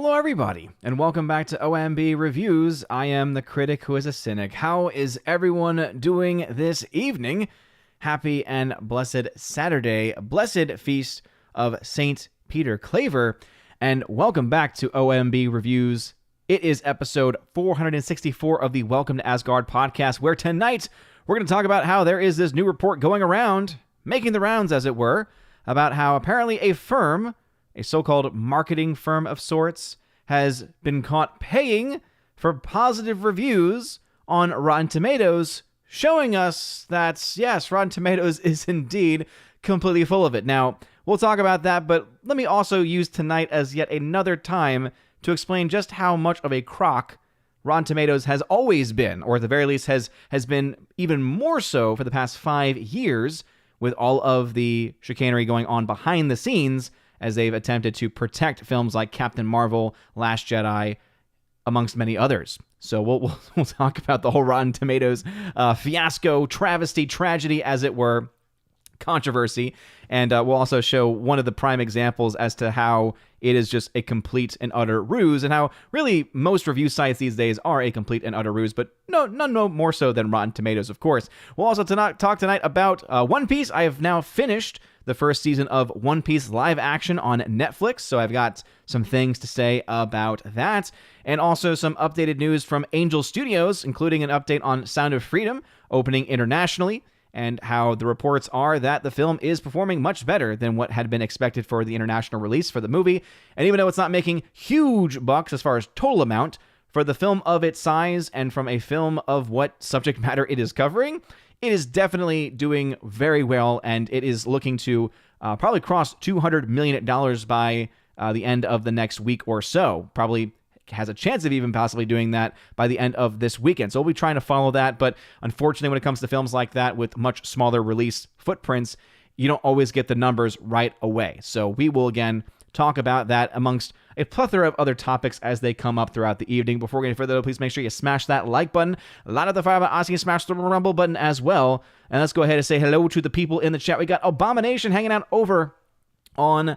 Hello everybody, and welcome back to OMB Reviews. I am the critic who is a cynic. How is everyone doing this evening? Happy and blessed Saturday, blessed feast of Saint Peter Claver, and welcome back to OMB Reviews. It is episode 464 of the Welcome to Asgard podcast, where tonight we're going to talk about how there is this new report going around, making the rounds as it were, about how apparently a firm, a so-called marketing firm of sorts, has been caught paying for positive reviews on Rotten Tomatoes, showing us that, yes, Rotten Tomatoes is indeed completely full of it. Now, we'll talk about that, but let me also use tonight as yet another time to explain just how much of a crock Rotten Tomatoes has always been, or at the very least has been even more so for the past 5 years, with all of the chicanery going on behind the scenes as they've attempted to protect films like Captain Marvel, Last Jedi, amongst many others. So we'll talk about the whole Rotten Tomatoes fiasco, travesty, tragedy, as it were, controversy, and we'll also show one of the prime examples as to how it is just a complete and utter ruse, and how really most review sites these days are a complete and utter ruse, but none more so than Rotten Tomatoes, of course. We'll also talk tonight about One Piece. I have now finished the first season of One Piece live action on Netflix, so I've got some things to say about that, and also some updated news from Angel Studios, including an update on Sound of Freedom opening internationally, and how the reports are that the film is performing much better than what had been expected for the international release for the movie. And even though it's not making huge bucks as far as total amount, for the film of its size and from a film of what subject matter it is covering, it is definitely doing very well, and it is looking to probably cross $200 million by the end of the next week or so. Probably has a chance of even possibly doing that by the end of this weekend. So we'll be trying to follow that, but unfortunately when it comes to films like that with much smaller release footprints, you don't always get the numbers right away. So we will again talk about that amongst a plethora of other topics as they come up throughout the evening. Before we get any further, please make sure you smash that like button. A lot of the fire about asking you to smash the rumble button as well. And let's go ahead and say hello to the people in the chat. We got Abomination hanging out over on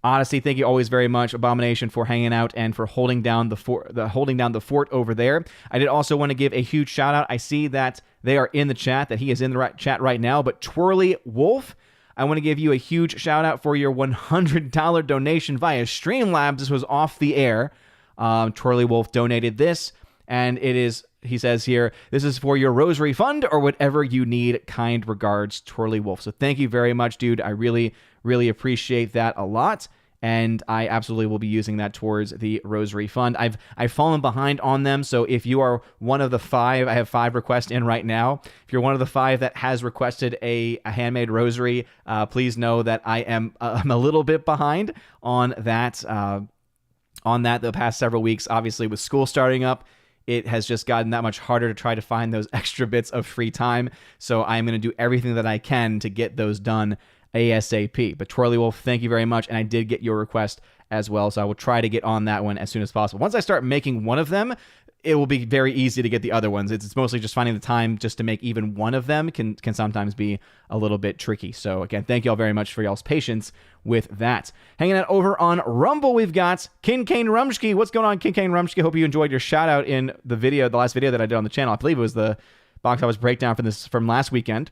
Odyssey. Thank you always very much, Abomination, for hanging out and for holding down the fort over there. I did also want to give a huge shout out. I see that they are in the chat, that he is in the chat right now, but Twirly Wolf, I want to give you a huge shout out for your $100 donation via Streamlabs. This was off the air. Twirly Wolf donated this, and it is, he says here, this is for your rosary fund or whatever you need. Kind regards, Twirly Wolf. So thank you very much, dude. I really appreciate that a lot, and I absolutely will be using that towards the Rosary Fund. I've fallen behind on them, so if you are one of the 5, I have 5 requests in right now. If you're one of the 5 that has requested a handmade rosary, please know that I'm a little bit behind on that. The past several weeks, obviously with school starting up, it has just gotten that much harder to try to find those extra bits of free time. So I'm going to do everything that I can to get those done ASAP. But Twirly Wolf, thank you very much. And I did get your request as well. So I will try to get on that one as soon as possible. Once I start making one of them, it will be very easy to get the other ones. It's mostly just finding the time just to make even one of them can sometimes be a little bit tricky. So again, thank you all very much for y'all's patience with that. Hanging out over on Rumble, we've got King Kane Rumsky. What's going on, King Kane Rumsky? Hope you enjoyed your shout out in the last video that I did on the channel. I believe it was the box office breakdown from last weekend,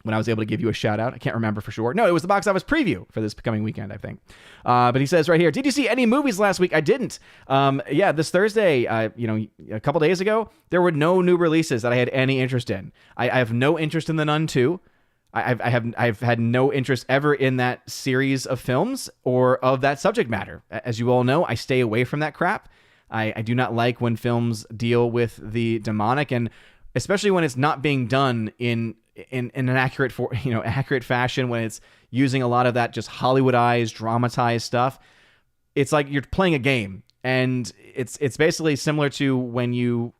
when I was able to give you a shout out. I can't remember for sure. No, it was the box office preview for this coming weekend, I think. But he says right here, did you see any movies last week? I didn't. Yeah, this Thursday, a couple days ago, there were no new releases that I had any interest in. I have no interest in The Nun 2. I've had no interest ever in that series of films or of that subject matter. As you all know, I stay away from that crap. I do not like when films deal with the demonic, and especially when it's not being done in an accurate fashion, when it's using a lot of that just Hollywoodized, dramatized stuff. It's like you're playing a game, and it's basically similar to when you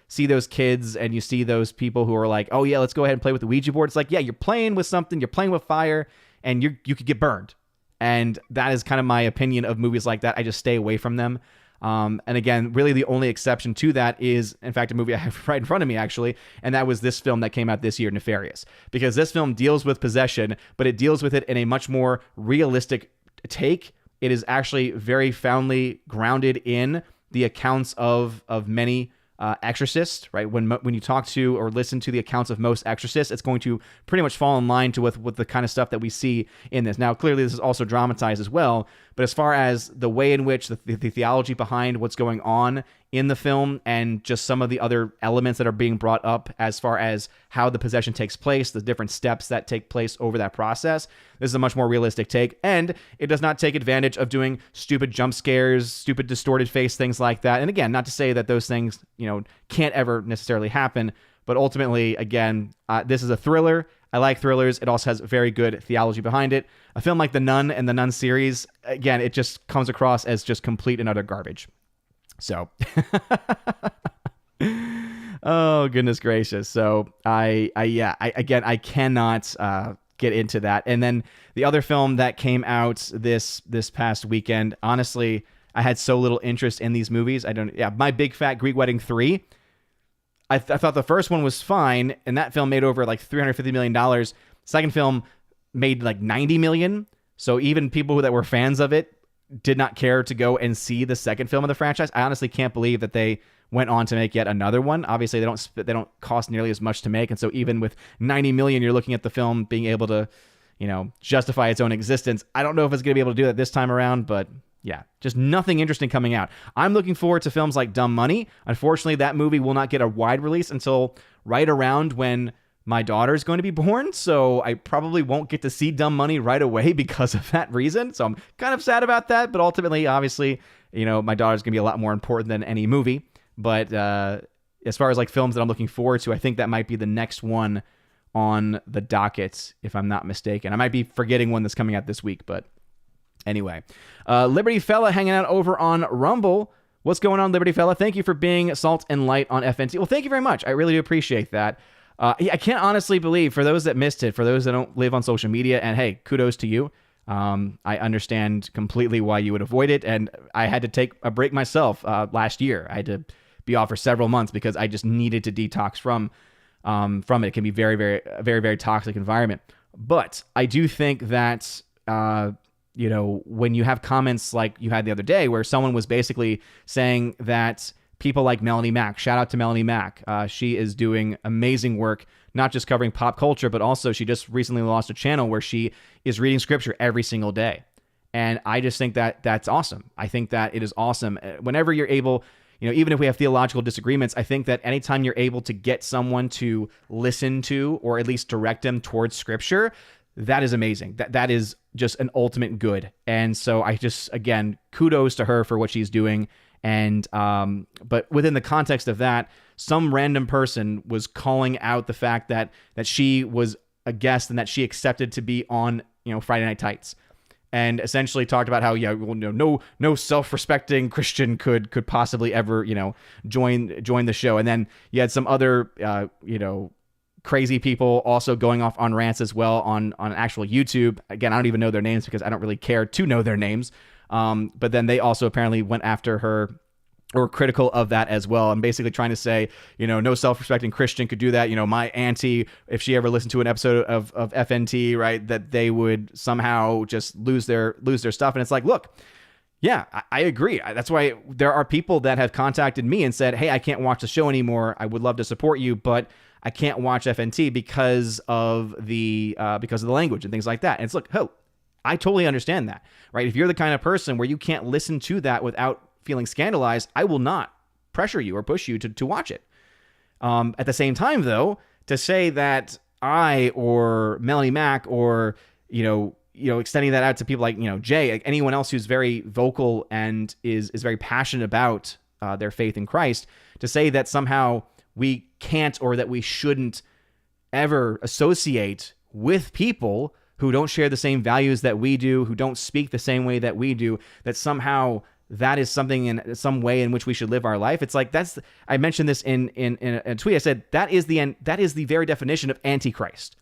see those kids and you see those people who are like, oh yeah, let's go ahead and play with the Ouija board. It's like, yeah, you're playing with something, you're playing with fire, and you could get burned. And that is kind of my opinion of movies like that. I just stay away from them. And again, really the only exception to that is, in fact, a movie I have right in front of me, actually, and that was this film that came out this year, Nefarious. Because this film deals with possession, but it deals with it in a much more realistic take it is actually very foundly grounded in the accounts of many exorcists, right? When you talk to or listen to the accounts of most exorcists, it's going to pretty much fall in line to with the kind of stuff that we see in this. Now, clearly, this is also dramatized as well, but as far as the way in which the theology behind what's going on in the film and just some of the other elements that are being brought up as far as how the possession takes place, the different steps that take place over that process, this is a much more realistic take, and it does not take advantage of doing stupid jump scares, stupid distorted face, things like that. And again, not to say that those things, can't ever necessarily happen, but ultimately, again, this is a thriller. I like thrillers. It also has very good theology behind it. A film like The Nun and The Nun series, again, it just comes across as just complete and utter garbage. So, oh goodness gracious. So I cannot get into that. And then the other film that came out this past weekend, honestly, I had so little interest in these movies. My Big Fat Greek Wedding 3. I thought the first one was fine, and that film made over like $350 million. Second film made like $90 million. So even people that were fans of it did not care to go and see the second film of the franchise. I honestly can't believe that they went on to make yet another one. Obviously, they don't cost nearly as much to make, and so even with $90 million, you're looking at the film being able to, justify its own existence. I don't know if it's going to be able to do that this time around, but yeah, just nothing interesting coming out. I'm looking forward to films like Dumb Money. Unfortunately, that movie will not get a wide release until right around when my daughter is going to be born, so I probably won't get to see Dumb Money right away because of that reason. So I'm kind of sad about that, but ultimately, obviously, my daughter's going to be a lot more important than any movie. But as far as like films that I'm looking forward to, I think that might be the next one on the docket, if I'm not mistaken. I might be forgetting one that's coming out this week, but anyway. Liberty Fella hanging out over on Rumble. What's going on, Liberty Fella? Thank you for being salt and light on FNT. Well, thank you very much. I really do appreciate that. I can't honestly believe, for those that missed it, for those that don't live on social media, and hey, kudos to you. I understand completely why you would avoid it, and I had to take a break myself last year. I had to be off for several months because I just needed to detox from it. It can be very, very, very, very toxic environment. But I do think that when you have comments like you had the other day where someone was basically saying that people like Melanie Mack, shout out to Melanie Mack. She is doing amazing work, not just covering pop culture, but also she just recently launched a channel where she is reading scripture every single day. And I just think that that's awesome. I think that it is awesome. Whenever you're able, even if we have theological disagreements, I think that anytime you're able to get someone to listen to or at least direct them towards scripture, that is amazing. That is just an ultimate good. And so I just, again, kudos to her for what she's doing. And but within the context of that, some random person was calling out the fact that she was a guest and that she accepted to be on Friday Night Tights, and essentially talked about how no self-respecting Christian could possibly ever join the show. And then you had some other crazy people also going off on rants as well on actual YouTube. Again, I don't even know their names because I don't really care to know their names. But then they also apparently went after her or critical of that as well. I'm basically trying to say, no self-respecting Christian could do that. My auntie, if she ever listened to an episode of FNT, right, that they would somehow just lose their stuff. And it's like, look, yeah, I agree. That's why there are people that have contacted me and said, hey, I can't watch the show anymore. I would love to support you, but I can't watch FNT because of the language and things like that. And it's like, I totally understand that, right? If you're the kind of person where you can't listen to that without feeling scandalized, I will not pressure you or push you to watch it. At the same time, though, to say that I or Melanie Mack or, extending that out to people like, Jay, like anyone else who's very vocal and is very passionate about their faith in Christ, to say that somehow we can't or that we shouldn't ever associate with people who don't share the same values that we do, who don't speak the same way that we do, that somehow that is something in some way in which we should live our life. It's like, I mentioned this in a tweet. I said, that is the very definition of Antichrist,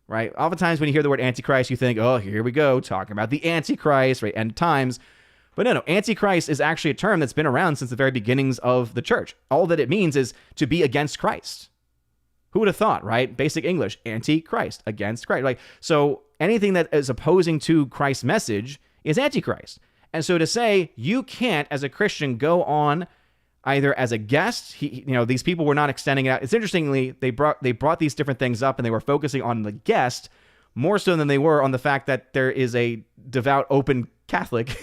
right? Oftentimes when you hear the word Antichrist, you think, oh, here we go, talking about the Antichrist, right? End times. But no, Antichrist is actually a term that's been around since the very beginnings of the church. All that it means is to be against Christ. Who would have thought, right? Basic English, anti-Christ, against Christ. Like, so anything that is opposing to Christ's message is Antichrist. And so to say you can't, as a Christian, go on either as a guest, these people were not extending it out. It's interestingly, they brought these different things up, and they were focusing on the guest more so than they were on the fact that there is a devout, open Catholic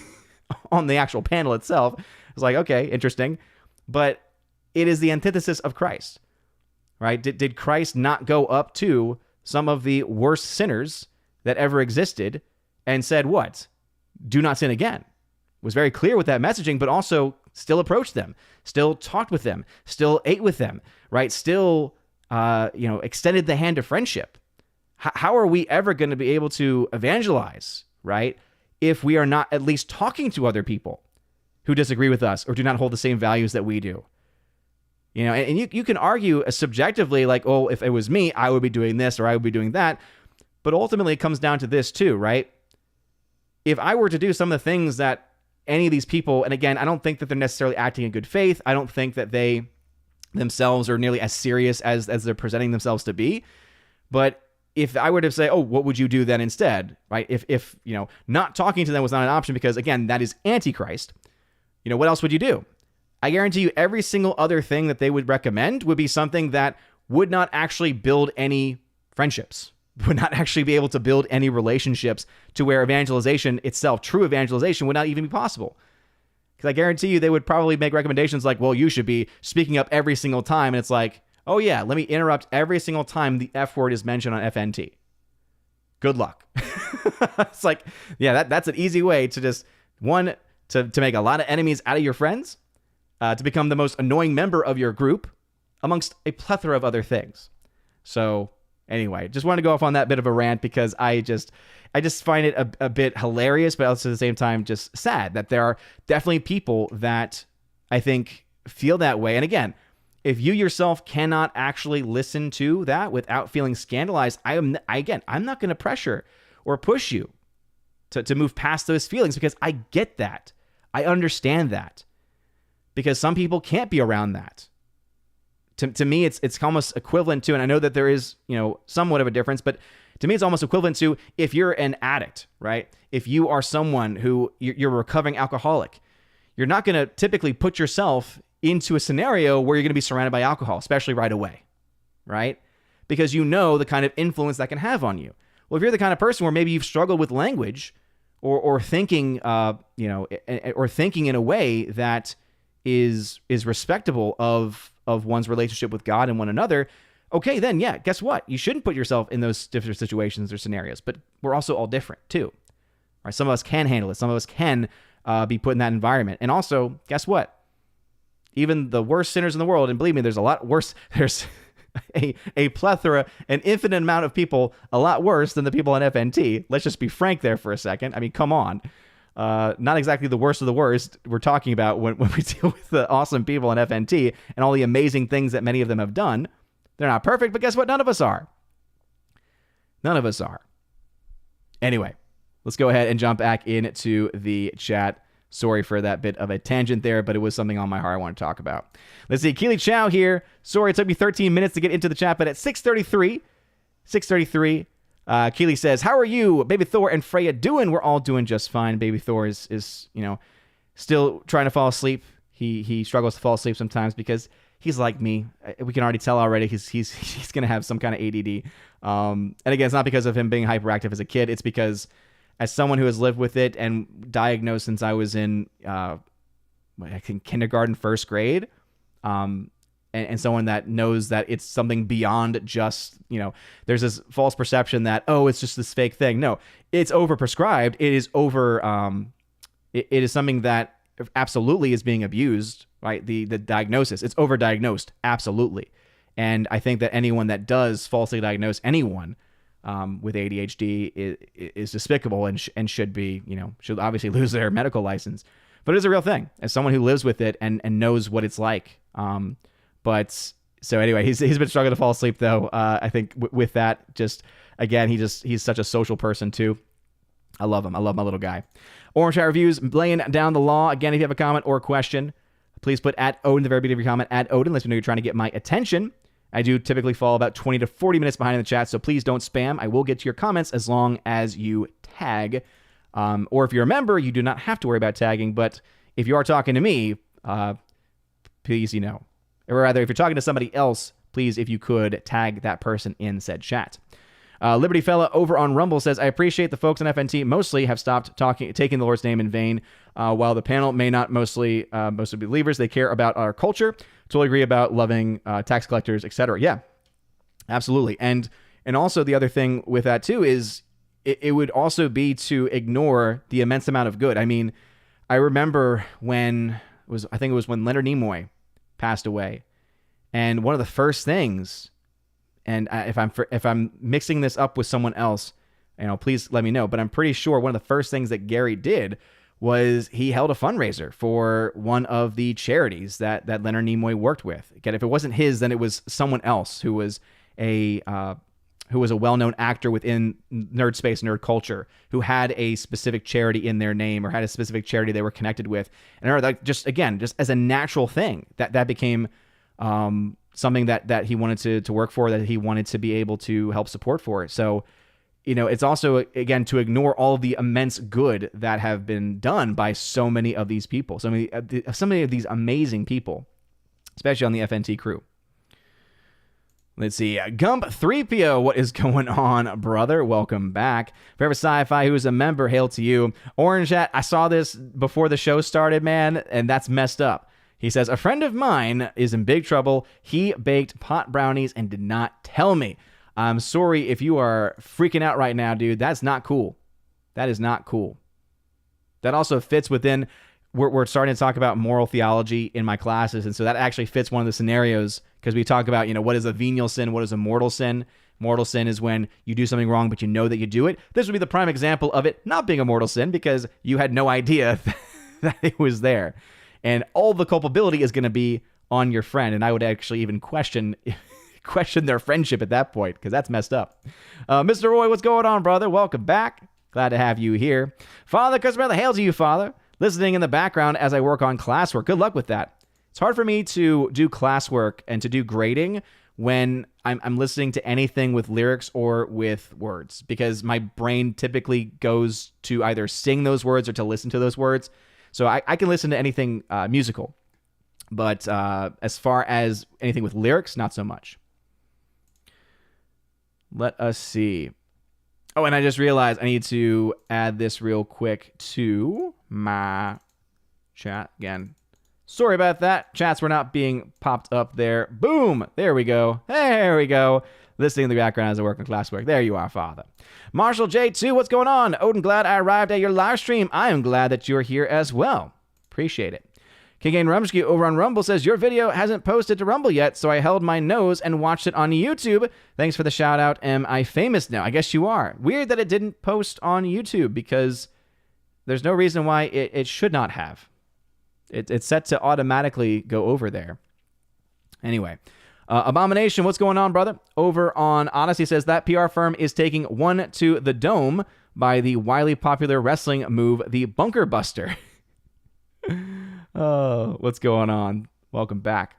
on the actual panel itself. It's like, okay, interesting. But it is the antithesis of Christ, right? Did Christ not go up to some of the worst sinners that ever existed and said, what? Do not sin again. Was very clear with that messaging, but also still approached them, still talked with them, still ate with them, right? Still, extended the hand of friendship. How are we ever going to be able to evangelize, right, if we are not at least talking to other people who disagree with us or do not hold the same values that we do? And you can argue subjectively, like, oh, if it was me, I would be doing this or I would be doing that. But ultimately, it comes down to this too, right? If I were to do some of the things that any of these people, and again, I don't think that they're necessarily acting in good faith. I don't think that they themselves are nearly as serious as they're presenting themselves to be. But if I were to say, oh, what would you do then instead, right? If not talking to them was not an option because, again, that is antichrist, what else would you do? I guarantee you every single other thing that they would recommend would be something that would not actually build any friendships, would not actually be able to build any relationships to where evangelization itself, true evangelization, would not even be possible. Because I guarantee you they would probably make recommendations like, well, you should be speaking up every single time. And it's like, oh yeah, let me interrupt every single time the F word is mentioned on FNT. Good luck. It's like, yeah, that's an easy way to just, one, to make a lot of enemies out of your friends, to become the most annoying member of your group, amongst a plethora of other things. So anyway, just wanted to go off on that bit of a rant because I just find it a bit hilarious, but also at the same time just sad that there are definitely people that I think feel that way. And again, if you yourself cannot actually listen to that without feeling scandalized, I'm not going to pressure or push you to move past those feelings because I get that. I understand that. Because some people can't be around that. To me, it's almost equivalent to, and I know that there is, somewhat of a difference, but to me, it's almost equivalent to if you're an addict, right? If you are someone who you're a recovering alcoholic, you're not going to typically put yourself into a scenario where you're going to be surrounded by alcohol, especially right away, right? Because you know the kind of influence that can have on you. Well, if you're the kind of person where maybe you've struggled with language or thinking, or thinking in a way that is respectable of one's relationship with God and one another, okay, then yeah, guess what? You shouldn't put yourself in those different situations or scenarios, but we're also all different too. Right? Some of us can handle it. Some of us can be put in that environment. And also, guess what? Even the worst sinners in the world, and believe me, there's a lot worse, there's a plethora, an infinite amount of people a lot worse than the people on FNT. Let's just be frank there for a second. I mean, come on. Not exactly the worst of the worst we're talking about when we deal with the awesome people in FNT and all the amazing things that many of them have done. They're not perfect, but guess what? None of us are. None of us are. Anyway, let's go ahead and jump back into the chat. Sorry for that bit of a tangent there, but it was something on my heart I want to talk about. Let's see. Keely Chow here. Sorry, it took me 13 minutes to get into the chat, but at 6:33, Keely says, how are you, Baby Thor and Freya doing? We're all doing just fine. Baby Thor is still trying to fall asleep. He struggles to fall asleep sometimes because he's like me. We can already tell already he's going to have some kind of ADD. And again, it's not because of him being hyperactive as a kid. It's because as someone who has lived with it and diagnosed since I was in, I think kindergarten, first grade, and someone that knows that it's something beyond just, there's this false perception that, oh, it's just this fake thing. No, it's overprescribed. It is it is something that absolutely is being abused, right? The diagnosis, it's overdiagnosed. Absolutely. And I think that anyone that does falsely diagnose anyone with ADHD is despicable and should be, should obviously lose their medical license. But it's a real thing as someone who lives with it and knows what it's like. But so anyway, he's been struggling to fall asleep though. I think with that, just again, he's such a social person too. I love him. I love my little guy. Orange Hat Reviews, laying down the law. Again, if you have a comment or a question, please put at Odin, the very beginning of your comment, at Odin. Let me know you're trying to get my attention. I do typically fall about 20 to 40 minutes behind in the chat, so please don't spam. I will get to your comments as long as you tag Or if you're a member, you do not have to worry about tagging. But if you are talking to me, please, or rather, if you're talking to somebody else, please, if you could, tag that person in said chat. Liberty Fella over on Rumble says, I appreciate the folks on FNT mostly have stopped taking the Lord's name in vain. While the panel may not mostly be believers, they care about our culture. Totally agree about loving tax collectors, etc. Yeah, absolutely. And also the other thing with that too is it would also be to ignore the immense amount of good. I mean, I remember I think it was when Leonard Nimoy passed away, and one of the first things, and if I'm mixing this up with someone else, please let me know. But I'm pretty sure one of the first things that Gary did was he held a fundraiser for one of the charities that Leonard Nimoy worked with. Again, if it wasn't his, then it was someone else who was a well-known actor within nerd space, nerd culture, who had a specific charity in their name or had a specific charity they were connected with. And just as a natural thing, that became something that he wanted to work for, that he wanted to be able to help support for it. So, it's also, again, to ignore all of the immense good that have been done by so many of these people, so many of these amazing people, especially on the FNT crew. Let's see. Gump 3PO, what is going on, brother? Welcome back. Forever Sci-Fi, who is a member, hail to you. Orange Chat, I saw this before the show started, man, and that's messed up. He says, a friend of mine is in big trouble. He baked pot brownies and did not tell me. I'm sorry if you are freaking out right now, dude. That's not cool. That is not cool. That also fits within, we're starting to talk about moral theology in my classes, and so that actually fits one of the scenarios, because we talk about, what is a venial sin, what is a mortal sin. Mortal sin is when you do something wrong, but you know that you do it. This would be the prime example of it not being a mortal sin, because you had no idea that it was there. And all the culpability is going to be on your friend, and I would actually even question their friendship at that point, because that's messed up. Mr. Roy, what's going on, brother? Welcome back. Glad to have you here. Father, customer, the hail to you, Father. Listening in the background as I work on classwork. Good luck with that. It's hard for me to do classwork and to do grading when I'm listening to anything with lyrics or with words, because my brain typically goes to either sing those words or to listen to those words. So I can listen to anything musical, but as far as anything with lyrics, not so much. Let us see. Oh, and I just realized I need to add this real quick to my chat again. Sorry about that. Chats were not being popped up there. Boom. There we go. There we go. Listening in the background as I work on classwork. There you are, Father. Marshall J2, what's going on? Odin, glad I arrived at your live stream. I am glad that you're here as well. Appreciate it. Kigane Rumsky over on Rumble says, your video hasn't posted to Rumble yet, so I held my nose and watched it on YouTube. Thanks for the shout out. Am I famous now? I guess you are. Weird that it didn't post on YouTube, because there's no reason why it should not have. It's set to automatically go over there. Anyway, Abomination, what's going on, brother? Over on Odyssey says, that PR firm is taking one to the dome by the wildly popular wrestling move, the Bunker Buster. Oh, what's going on? Welcome back.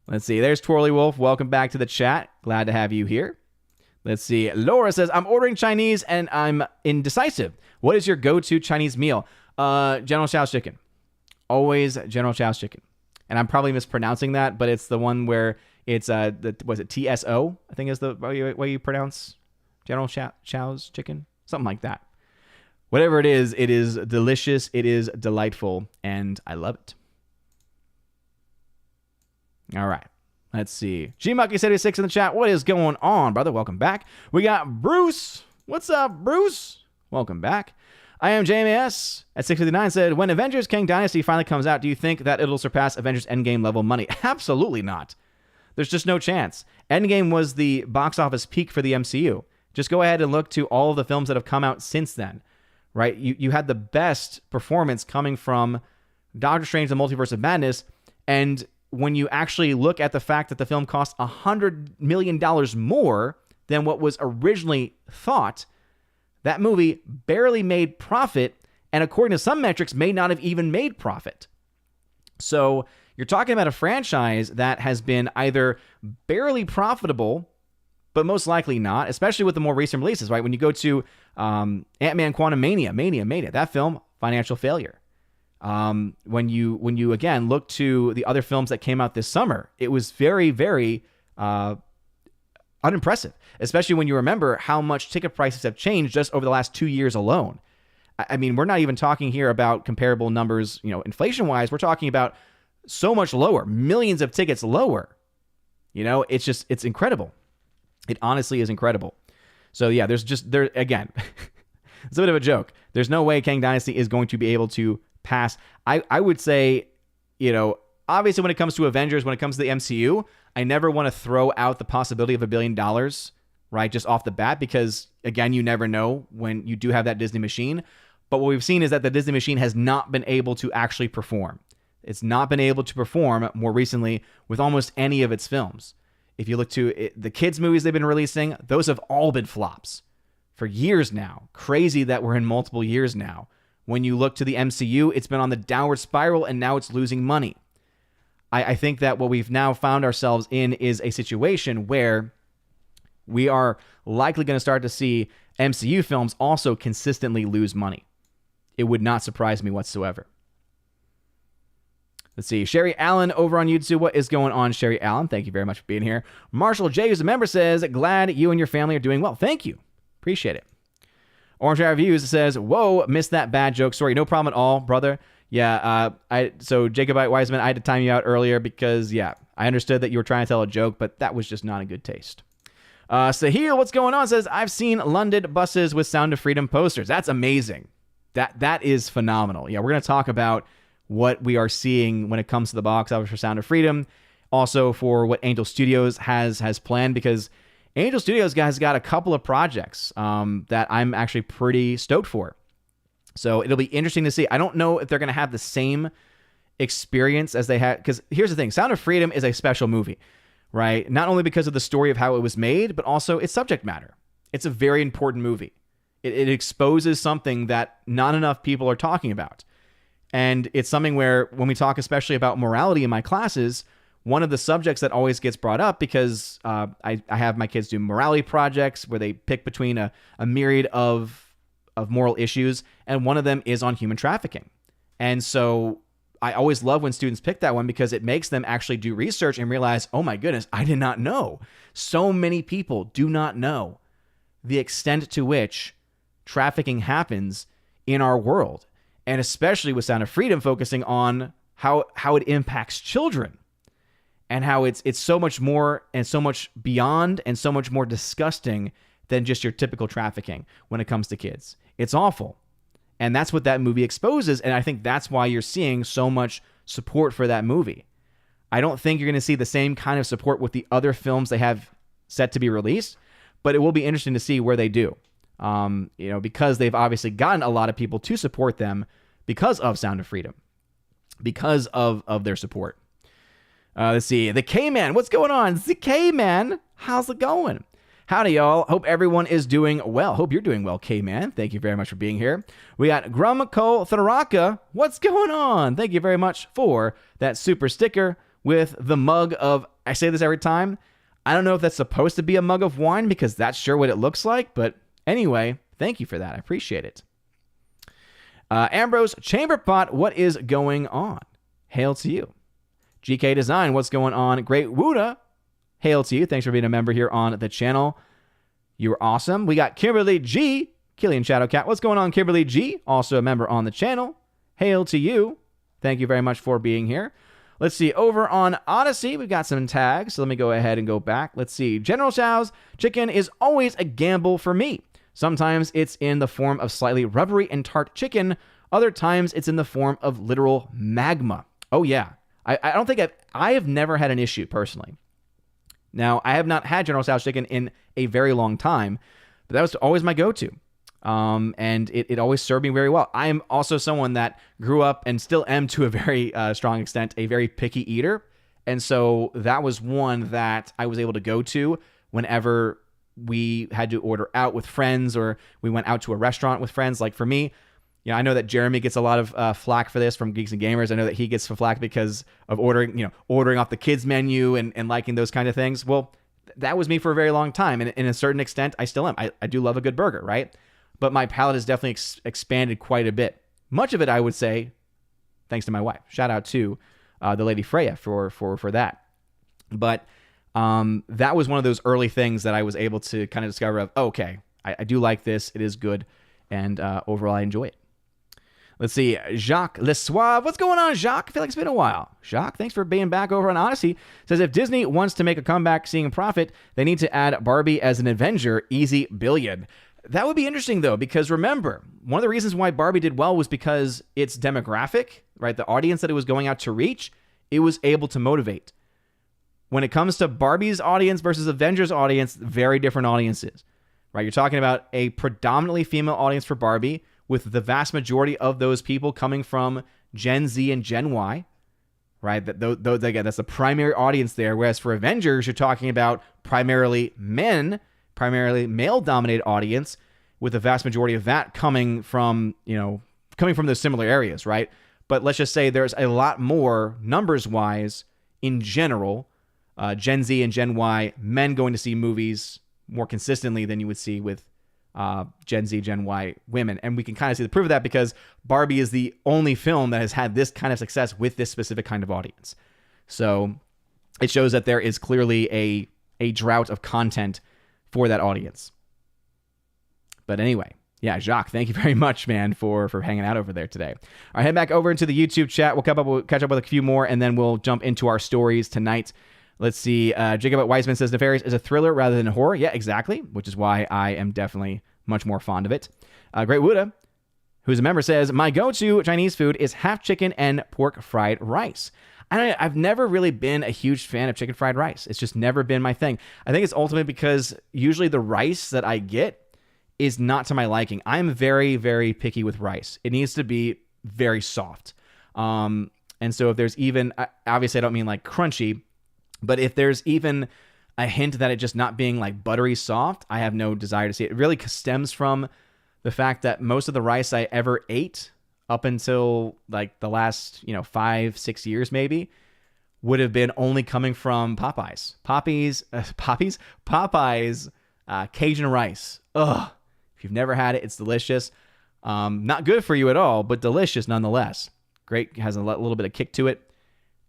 Let's see. There's Twirly Wolf. Welcome back to the chat. Glad to have you here. Let's see. Laura says, I'm ordering Chinese and I'm indecisive. What is your go-to Chinese meal? General Tso's chicken. Always General Tso's chicken. And I'm probably mispronouncing that, but it's the one where it's, was it TSO? I think is the way you pronounce General Tso's chicken. Something like that. Whatever it is delicious, it is delightful, and I love it. All right, let's see. Gmucky76 in the chat. What is going on, brother? Welcome back. We got Bruce. What's up, Bruce? Welcome back. I am JMS at 659 said, when Avengers Kang Dynasty finally comes out, do you think that it'll surpass Avengers Endgame level money? Absolutely not. There's just no chance. Endgame was the box office peak for the MCU. Just go ahead and look to all of the films that have come out since then. Right? You had the best performance coming from Doctor Strange: The Multiverse of Madness, and when you actually look at the fact that the film cost $100 million more than what was originally thought, that movie barely made profit, and according to some metrics, may not have even made profit. So you're talking about a franchise that has been either barely profitable, but most likely not, especially with the more recent releases, right? When you go to Ant-Man Quantumania, that film, financial failure. When you again look to the other films that came out this summer, it was very, very unimpressive, especially when you remember how much ticket prices have changed just over the last 2 years alone. I mean, we're not even talking here about comparable numbers, inflation-wise. We're talking about so much lower, millions of tickets lower. It's incredible. It honestly is incredible. So yeah, again, it's a bit of a joke. There's no way Kang Dynasty is going to be able to pass. I would say, obviously when it comes to Avengers, when it comes to the MCU, I never want to throw out the possibility of $1 billion, right, just off the bat, because again, you never know when you do have that Disney machine. But what we've seen is that the Disney machine has not been able to actually perform. It's not been able to perform more recently with almost any of its films. If you look to the kids' movies they've been releasing, those have all been flops for years now. Crazy that we're in multiple years now. When you look to the MCU, it's been on the downward spiral and now it's losing money. I think that what we've now found ourselves in is a situation where we are likely going to start to see MCU films also consistently lose money. It would not surprise me whatsoever. Let's see. Sherry Allen over on YouTube. What is going on, Sherry Allen? Thank you very much for being here. Marshall J, who's a member, says, glad you and your family are doing well. Thank you. Appreciate it. Orange Reviews says, whoa, missed that bad joke. Sorry, no problem at all, brother. Yeah, so Jacobite Wiseman, I had to time you out earlier because, yeah, I understood that you were trying to tell a joke, but that was just not in good taste. Sahil, what's going on? Says, I've seen London buses with Sound of Freedom posters. That's amazing. That is phenomenal. Yeah, we're going to talk about what we are seeing when it comes to the box office for Sound of Freedom. Also for what Angel Studios has planned, because Angel Studios guys got a couple of projects that I'm actually pretty stoked for. So it'll be interesting to see. I don't know if they're going to have the same experience as they had, because here's the thing. Sound of Freedom is a special movie, right? Not only because of the story of how it was made, but also its subject matter. It's a very important movie. It exposes something that not enough people are talking about. And it's something where when we talk especially about morality in my classes, one of the subjects that always gets brought up, because I have my kids do morality projects where they pick between a myriad of moral issues, and one of them is on human trafficking. And so I always love when students pick that one because it makes them actually do research and realize, oh my goodness, I did not know. So many people do not know the extent to which trafficking happens in our world. And especially with Sound of Freedom focusing on how it impacts children and how it's so much more and so much beyond and so much more disgusting than just your typical trafficking when it comes to kids. It's awful. And that's what that movie exposes. And I think that's why you're seeing so much support for that movie. I don't think you're going to see the same kind of support with the other films they have set to be released, but it will be interesting to see where they do. Because they've obviously gotten a lot of people to support them because of Sound of Freedom, because of their support. Let's see. The K-Man. What's going on? The K-Man. How's it going? Howdy, y'all. Hope everyone is doing well. Hope you're doing well, K-Man. Thank you very much for being here. We got Grumko Tharaka. What's going on? Thank you very much for that super sticker with the mug of, I say this every time, I don't know if that's supposed to be a mug of wine because that's sure what it looks like, but anyway, thank you for that. I appreciate it. Ambrose Chamberpot, what is going on? Hail to you. GK Design, what's going on? Great Wuda, hail to you. Thanks for being a member here on the channel. You were awesome. We got Kimberly G, Killian Shadowcat. What's going on, Kimberly G? Also a member on the channel. Hail to you. Thank you very much for being here. Let's see. Over on Odyssey, we've got some tags. So let me go ahead and go back. Let's see. General Chow's chicken is always a gamble for me. Sometimes it's in the form of slightly rubbery and tart chicken. Other times it's in the form of literal magma. Oh, yeah. I don't think I have never had an issue personally. Now, I have not had General Tso's chicken in a very long time, but that was always my go-to. And it always served me very well. I am also someone that grew up and still am to a very strong extent, a very picky eater. And so that was one that I was able to go to whenever we had to order out with friends or we went out to a restaurant with friends. Like for me, you know, I know that Jeremy gets a lot of flack for this from Geeks and Gamers. I know that he gets flack because of ordering off the kids menu and liking those kind of things. Well, that was me for a very long time. And in a certain extent, I still am. I do love a good burger, right? but my palette has definitely expanded quite a bit. Much of it, I would say, thanks to my wife. Shout out to the lady Freya for that. But that was one of those early things that I was able to kind of discover of, okay, I do like this. It is good. And overall, I enjoy it. Let's see. Jacques Le Suave. What's going on, Jacques? I feel like it's been a while. Jacques, thanks for being back over on Odyssey. Says, if Disney wants to make a comeback seeing profit, they need to add Barbie as an Avenger. Easy billion. That would be interesting, though, because remember, one of the reasons why Barbie did well was because its demographic, right, the audience that it was going out to reach, it was able to motivate. When it comes to Barbie's audience versus Avengers' audience, very different audiences, right? You're talking about a predominantly female audience for Barbie, with the vast majority of those people coming from Gen Z and Gen Y, right? Again, that's the primary audience there. Whereas for Avengers, you're talking about primarily men, primarily male-dominated audience, with the vast majority of that coming from those similar areas, right? But let's just say there's a lot more, numbers-wise, in general, Gen Z and Gen Y, men going to see movies more consistently than you would see with Gen Z, Gen Y women. And we can kind of see the proof of that because Barbie is the only film that has had this kind of success with this specific kind of audience. So it shows that there is clearly a drought of content for that audience. But anyway, yeah, Jacques, thank you very much, man, for hanging out over there today. All right, head back over into the YouTube chat. We'll catch up with a few more, and then we'll jump into our stories tonight. Let's see. Jacob Weisman says Nefarious is a thriller rather than a horror. Yeah, exactly, which is why I am definitely much more fond of it. Great Wuda, who's a member, says, my go-to Chinese food is half chicken and pork fried rice. I've never really been a huge fan of chicken fried rice. It's just never been my thing. I think it's ultimately because usually the rice that I get is not to my liking. I'm very, very picky with rice. It needs to be very soft. And so if there's even, obviously I don't mean like crunchy, but if there's even a hint that it just not being like buttery soft, I have no desire to see it. It really stems from the fact that most of the rice I ever ate up until like the last, 5-6 years maybe, would have been only coming from Popeyes. Popeyes Cajun rice. Ugh. If you've never had it, it's delicious. Not good for you at all, but delicious nonetheless. Great, has a little bit of kick to it.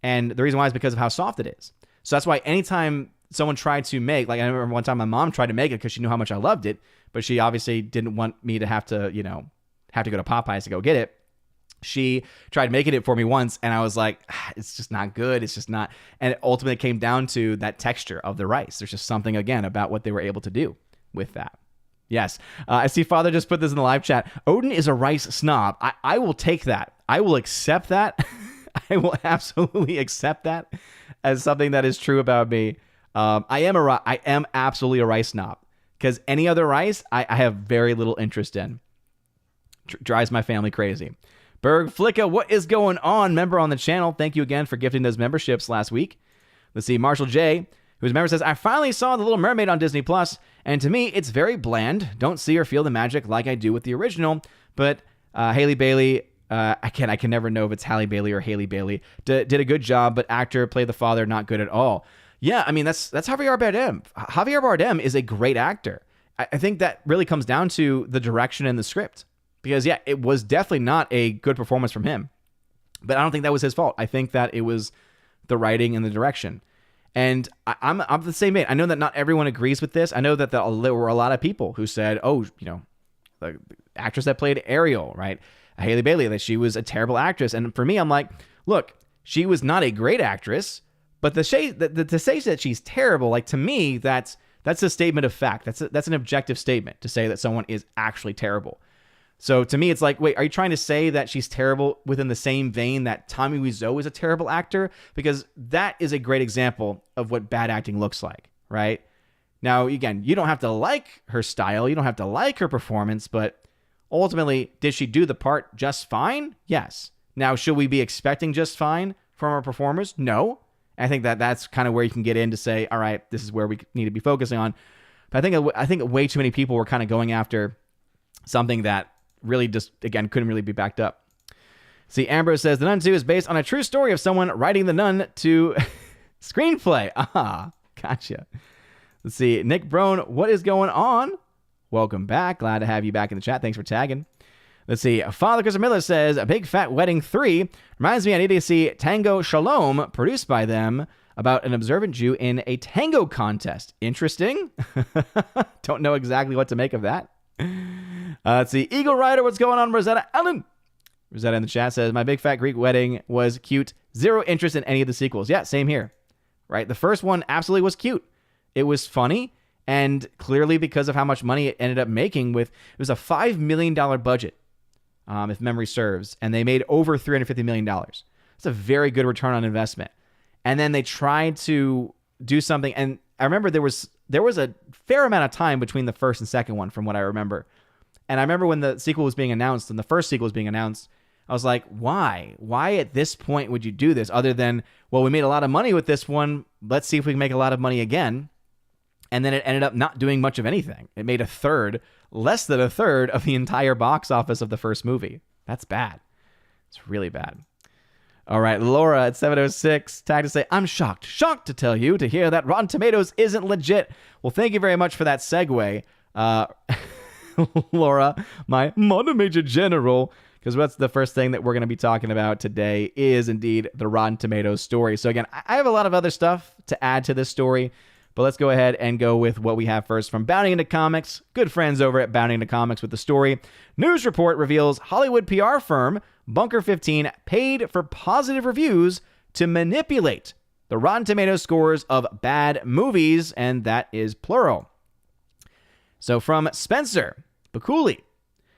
And the reason why is because of how soft it is. So that's why anytime someone tried to make, like I remember one time my mom tried to make it because she knew how much I loved it, but she obviously didn't want me to have to go to Popeyes to go get it. She tried making it for me once, and I was like, it's just not good. It's just not. And it ultimately came down to that texture of the rice. There's just something, again, about what they were able to do with that. Yes. I see Father just put this in the live chat. Odin is a rice snob. I will take that. I will accept that. I will absolutely accept that as something that is true about me. I am absolutely a rice snob because any other rice I have very little interest in. Drives my family crazy. Berg Flicka, what is going on? Member on the channel. Thank you again for gifting those memberships last week. Let's see. Marshall J, whose member says, I finally saw The Little Mermaid on Disney Plus, and to me, it's very bland. Don't see or feel the magic like I do with the original. But Haley Bailey, I can never know if it's Halle Bailey or Haley Bailey, did a good job, but actor played the father not good at all. Yeah, I mean, that's Javier Bardem. Javier Bardem is a great actor. I think that really comes down to the direction and the script. Because, yeah, it was definitely not a good performance from him. But I don't think that was his fault. I think that it was the writing and the direction. And I'm the same way. I know that not everyone agrees with this. I know that there were a lot of people who said, the actress that played Ariel, right? Haley Bailey, that she was a terrible actress. And for me, I'm like, look, she was not a great actress. But to say that she's terrible, like to me, that's a statement of fact. That's an objective statement to say that someone is actually terrible. So to me, it's like, wait, are you trying to say that she's terrible within the same vein that Tommy Wiseau is a terrible actor? Because that is a great example of what bad acting looks like, right? Now, again, you don't have to like her style. You don't have to like her performance, but ultimately, did she do the part just fine? Yes. Now, should we be expecting just fine from our performers? No. I think that's kind of where you can get in to say, all right, this is where we need to be focusing on. But I think way too many people were kind of going after something that really just, again, couldn't really be backed up. See, Ambrose says, The Nun 2 is based on a true story of someone writing The Nun to screenplay. Ah, gotcha. Let's see. Nick Brown, what is going on? Welcome back. Glad to have you back in the chat. Thanks for tagging. Let's see. Father Christopher Miller says, A Big Fat Wedding 3 reminds me I need to see Tango Shalom, produced by them, about an observant Jew in a tango contest. Interesting. Don't know exactly what to make of that. Let's see. Eagle Rider, what's going on, Rosetta Allen? Rosetta in the chat says, My Big Fat Greek Wedding was cute. Zero interest in any of the sequels. Yeah, same here. Right? The first one absolutely was cute. It was funny, and clearly because of how much money it ended up making it was a $5 million budget, if memory serves, and they made over $350 million. It's a very good return on investment. And then they tried to do something, and I remember there was a fair amount of time between the first and second one, from what I remember. And I remember when the sequel was being announced, and the first sequel was being announced, I was like, why? Why at this point would you do this? Other than, well, we made a lot of money with this one. Let's see if we can make a lot of money again. And then it ended up not doing much of anything. It made less than a third of the entire box office of the first movie. That's bad. It's really bad. All right, Laura at 706 tagged to say, I'm shocked to hear that Rotten Tomatoes isn't legit. Well, thank you very much for that segue, Laura, my Mono Major General, because what's the first thing that we're going to be talking about today is indeed the Rotten Tomatoes story. So again, I have a lot of other stuff to add to this story, but let's go ahead and go with what we have first from Bounding Into Comics. Good friends over at Bounding Into Comics with the story. News report reveals Hollywood PR firm Bunker 15 paid for positive reviews to manipulate the Rotten Tomatoes scores of bad movies, and that is plural. So from Spencer Bakuli,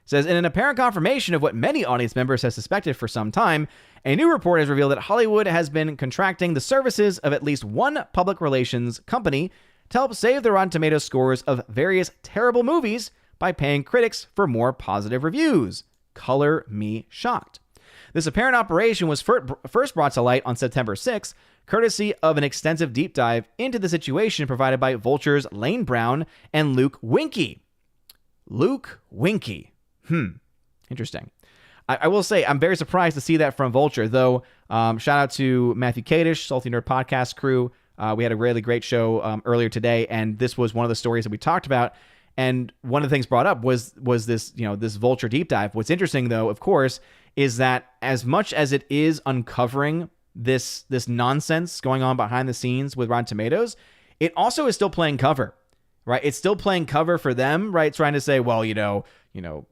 says, in an apparent confirmation of what many audience members have suspected for some time, a new report has revealed that Hollywood has been contracting the services of at least one public relations company to help save the Rotten Tomatoes scores of various terrible movies by paying critics for more positive reviews. Color me shocked. This apparent operation was first brought to light on September 6th, courtesy of an extensive deep dive into the situation provided by Vulture's Lane Brown and Luke Winkie. Luke Winkie. Interesting. I will say I'm very surprised to see that from Vulture, though. Shout out to Matthew Kadish, Salty Nerd Podcast crew. We had a really great show earlier today, and this was one of the stories that we talked about. And one of the things brought up was this, this Vulture deep dive. What's interesting, though, of course, is that as much as it is uncovering this nonsense going on behind the scenes with Rotten Tomatoes, it also is still playing cover, right? It's still playing cover for them, right? Trying to say, well,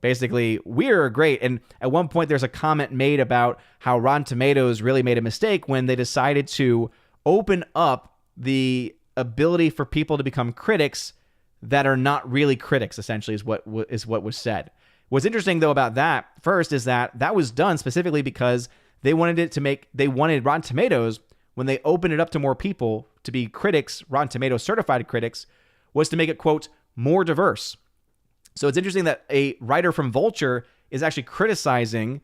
basically we're great. And at one point there's a comment made about how Rotten Tomatoes really made a mistake when they decided to open up the ability for people to become critics that are not really critics, essentially, is what was said. What's interesting, though, about that first is that was done specifically because they wanted Rotten Tomatoes, when they opened it up to more people to be critics, Rotten Tomatoes certified critics, was to make it, quote, more diverse. So it's interesting that a writer from Vulture is actually criticizing,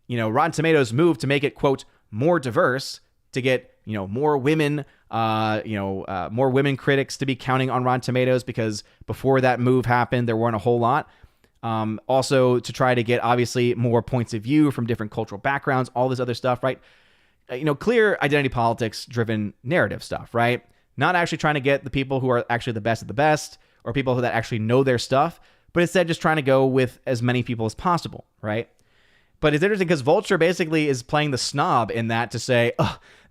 Rotten Tomatoes' move to make it, quote, more diverse, to get, more women, more women critics to be counting on Rotten Tomatoes, because before that move happened, there weren't a whole lot. Also to try to get, obviously, more points of view from different cultural backgrounds, all this other stuff, right? Clear identity politics driven narrative stuff, right? Not actually trying to get the people who are actually the best of the best, or people that actually know their stuff, but instead just trying to go with as many people as possible, right? But it's interesting because Vulture basically is playing the snob in that, to say,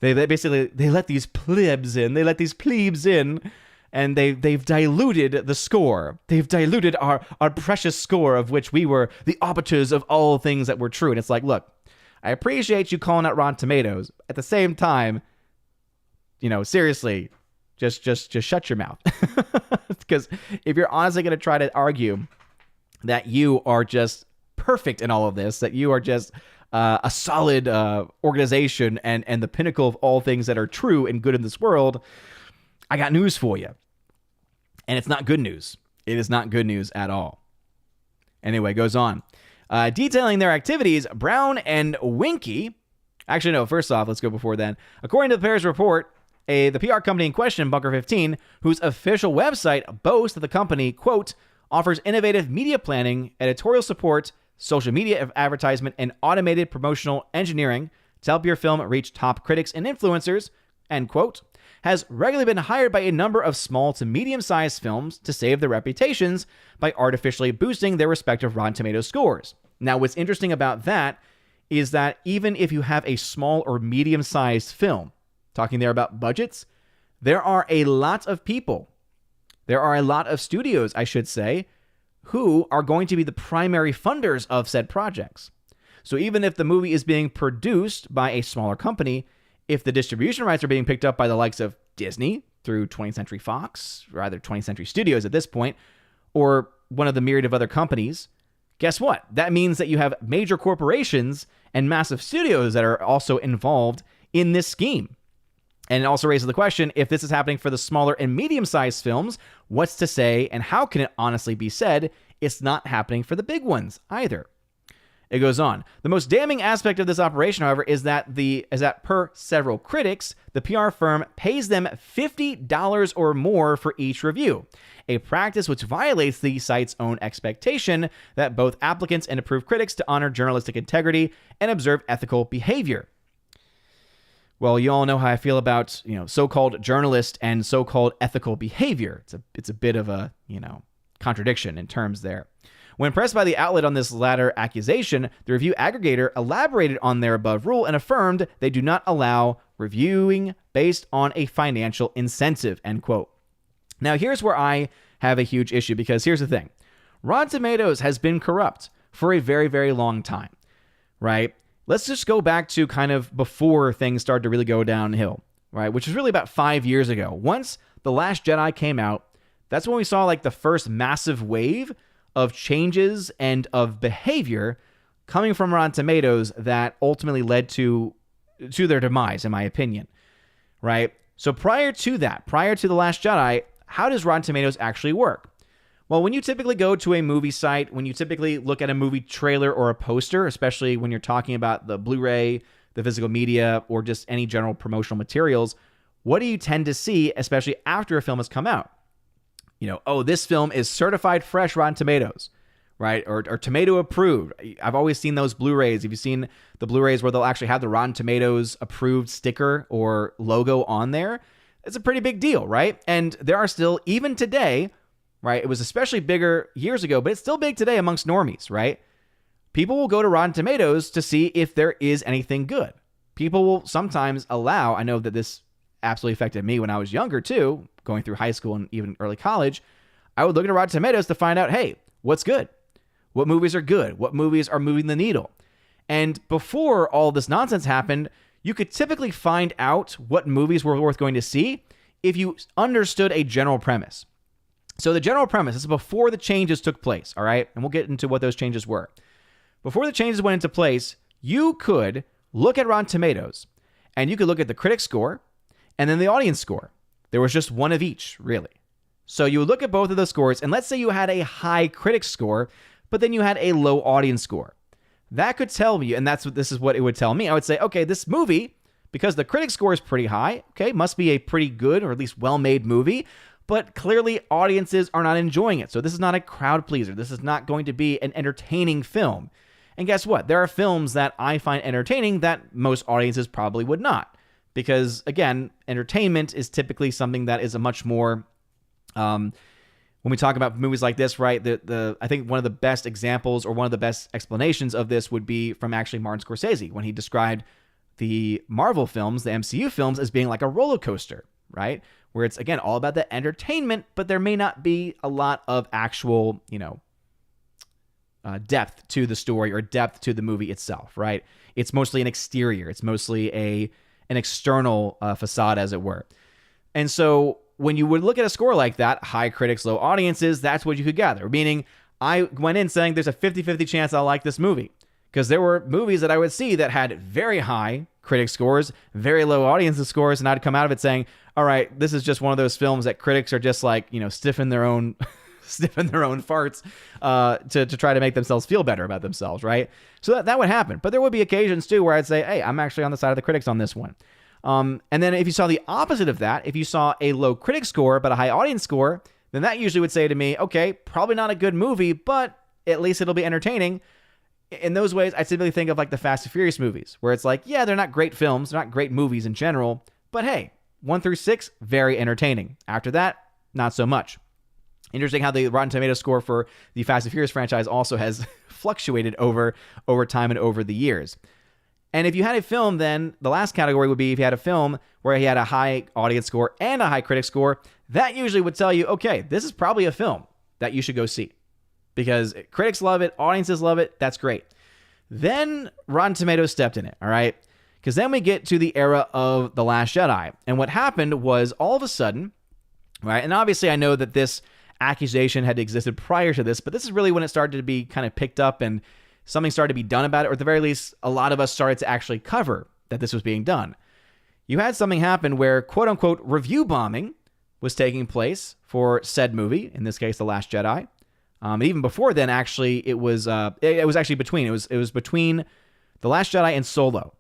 they let these plebs in, and they've diluted the score. They've diluted our precious score, of which we were the arbiters of all things that were true. And it's like, look, I appreciate you calling out Rotten Tomatoes. At the same time, seriously, just shut your mouth. Because if you're honestly going to try to argue that you are just perfect in all of this, that you are just a solid organization and the pinnacle of all things that are true and good in this world, I got news for you. And it's not good news. It is not good news at all. Anyway, it goes on. Detailing their activities, Brown and Winkie... Actually, no, first off, let's go before then. According to the pair's report, the PR company in question, Bunker 15, whose official website boasts that the company, quote, offers innovative media planning, editorial support, social media advertisement, and automated promotional engineering to help your film reach top critics and influencers, end quote, has regularly been hired by a number of small to medium-sized films to save their reputations by artificially boosting their respective Rotten Tomatoes scores. Now, what's interesting about that is that even if you have a small or medium-sized film, talking there about budgets, there are a lot of people, there are a lot of studios, I should say, who are going to be the primary funders of said projects. So even if the movie is being produced by a smaller company, if the distribution rights are being picked up by the likes of Disney through 20th Century Fox, or rather 20th Century Studios at this point, or one of the myriad of other companies, guess what? That means that you have major corporations and massive studios that are also involved in this scheme. And it also raises the question, if this is happening for the smaller and medium-sized films, what's to say and how can it honestly be said it's not happening for the big ones either? It goes on. The most damning aspect of this operation, however, is that per several critics, the PR firm pays them $50 or more for each review, a practice which violates the site's own expectation that both applicants and approved critics to honor journalistic integrity and observe ethical behavior. Well, you all know how I feel about, so-called journalist and so-called ethical behavior. It's a bit of a, contradiction in terms there. When pressed by the outlet on this latter accusation, the review aggregator elaborated on their above rule and affirmed they do not allow reviewing based on a financial incentive, end quote. Now, here's where I have a huge issue, because here's the thing. Rotten Tomatoes has been corrupt for a very, very long time, right? Let's just go back to kind of before things started to really go downhill, right? Which is really about 5 years ago. Once The Last Jedi came out, that's when we saw like the first massive wave of changes and of behavior coming from Rotten Tomatoes that ultimately led to their demise, in my opinion, right? So prior to The Last Jedi, how does Rotten Tomatoes actually work? Well, when you typically go to a movie site, when you typically look at a movie trailer or a poster, especially when you're talking about the Blu-ray, the physical media, or just any general promotional materials, what do you tend to see, especially after a film has come out? This film is certified fresh Rotten Tomatoes, right? Or tomato approved. I've always seen those Blu-rays. If you've seen the Blu-rays where they'll actually have the Rotten Tomatoes approved sticker or logo on there, it's a pretty big deal, right? And there are still, even today, right? It was especially bigger years ago, but it's still big today amongst normies, right? People will go to Rotten Tomatoes to see if there is anything good. People will sometimes allow, I know that this absolutely affected me when I was younger too, going through high school and even early college, I would look at Rotten Tomatoes to find out, hey, what's good? What movies are good? What movies are moving the needle? And before all this nonsense happened, you could typically find out what movies were worth going to see if you understood a general premise. So the general premise, this is before the changes took place, all right? And we'll get into what those changes were. Before the changes went into place, you could look at Rotten Tomatoes and you could look at the critic score and then the audience score. There was just one of each, really. So you would look at both of those scores, and let's say you had a high critic score, but then you had a low audience score. That could tell me, and this is what it would tell me. I would say, okay, this movie, because the critic score is pretty high, okay, must be a pretty good or at least well-made movie, but clearly audiences are not enjoying it. So this is not a crowd pleaser. This is not going to be an entertaining film. And guess what? There are films that I find entertaining that most audiences probably would not. Because, again, entertainment is typically something that is a much more, when we talk about movies like this, right, I think one of the best examples or one of the best explanations of this would be from actually Martin Scorsese, when he described the Marvel films, the MCU films, as being like a roller coaster, right? Where it's, again, all about the entertainment, but there may not be a lot of actual, depth to the story or depth to the movie itself, right? It's mostly an exterior. It's mostly an external facade, as it were. And so when you would look at a score like that, high critics, low audiences, that's what you could gather. Meaning, I went in saying there's a 50-50 chance I'll like this movie. Because there were movies that I would see that had very high critic scores, very low audience scores, and I'd come out of it saying, all right, this is just one of those films that critics are just like, stiffing their own farts to try to make themselves feel better about themselves, right? So that would happen. But there would be occasions, too, where I'd say, hey, I'm actually on the side of the critics on this one. And then if you saw the opposite of that, if you saw a low critic score but a high audience score, then that usually would say to me, okay, probably not a good movie, but at least it'll be entertaining. In those ways, I typically think of like the Fast and Furious movies, where it's like, yeah, they're not great films, they're not great movies in general, but hey, 1 through 6, very entertaining. After that, not so much. Interesting how the Rotten Tomatoes score for the Fast and Furious franchise also has fluctuated over time and over the years. And if you had a film, then the last category would be if you had a film where he had a high audience score and a high critic score, that usually would tell you, okay, this is probably a film that you should go see. Because critics love it, audiences love it, that's great. Then Rotten Tomatoes stepped in it, all right? Because then we get to the era of The Last Jedi. And what happened was all of a sudden, right, and obviously I know that this accusation had existed prior to this, but this is really when it started to be kind of picked up and something started to be done about it, or at the very least, a lot of us started to actually cover that this was being done. You had something happen where, quote-unquote, review bombing was taking place for said movie, in this case, The Last Jedi. Even before then, actually, it was actually between. It was between The Last Jedi and Solo.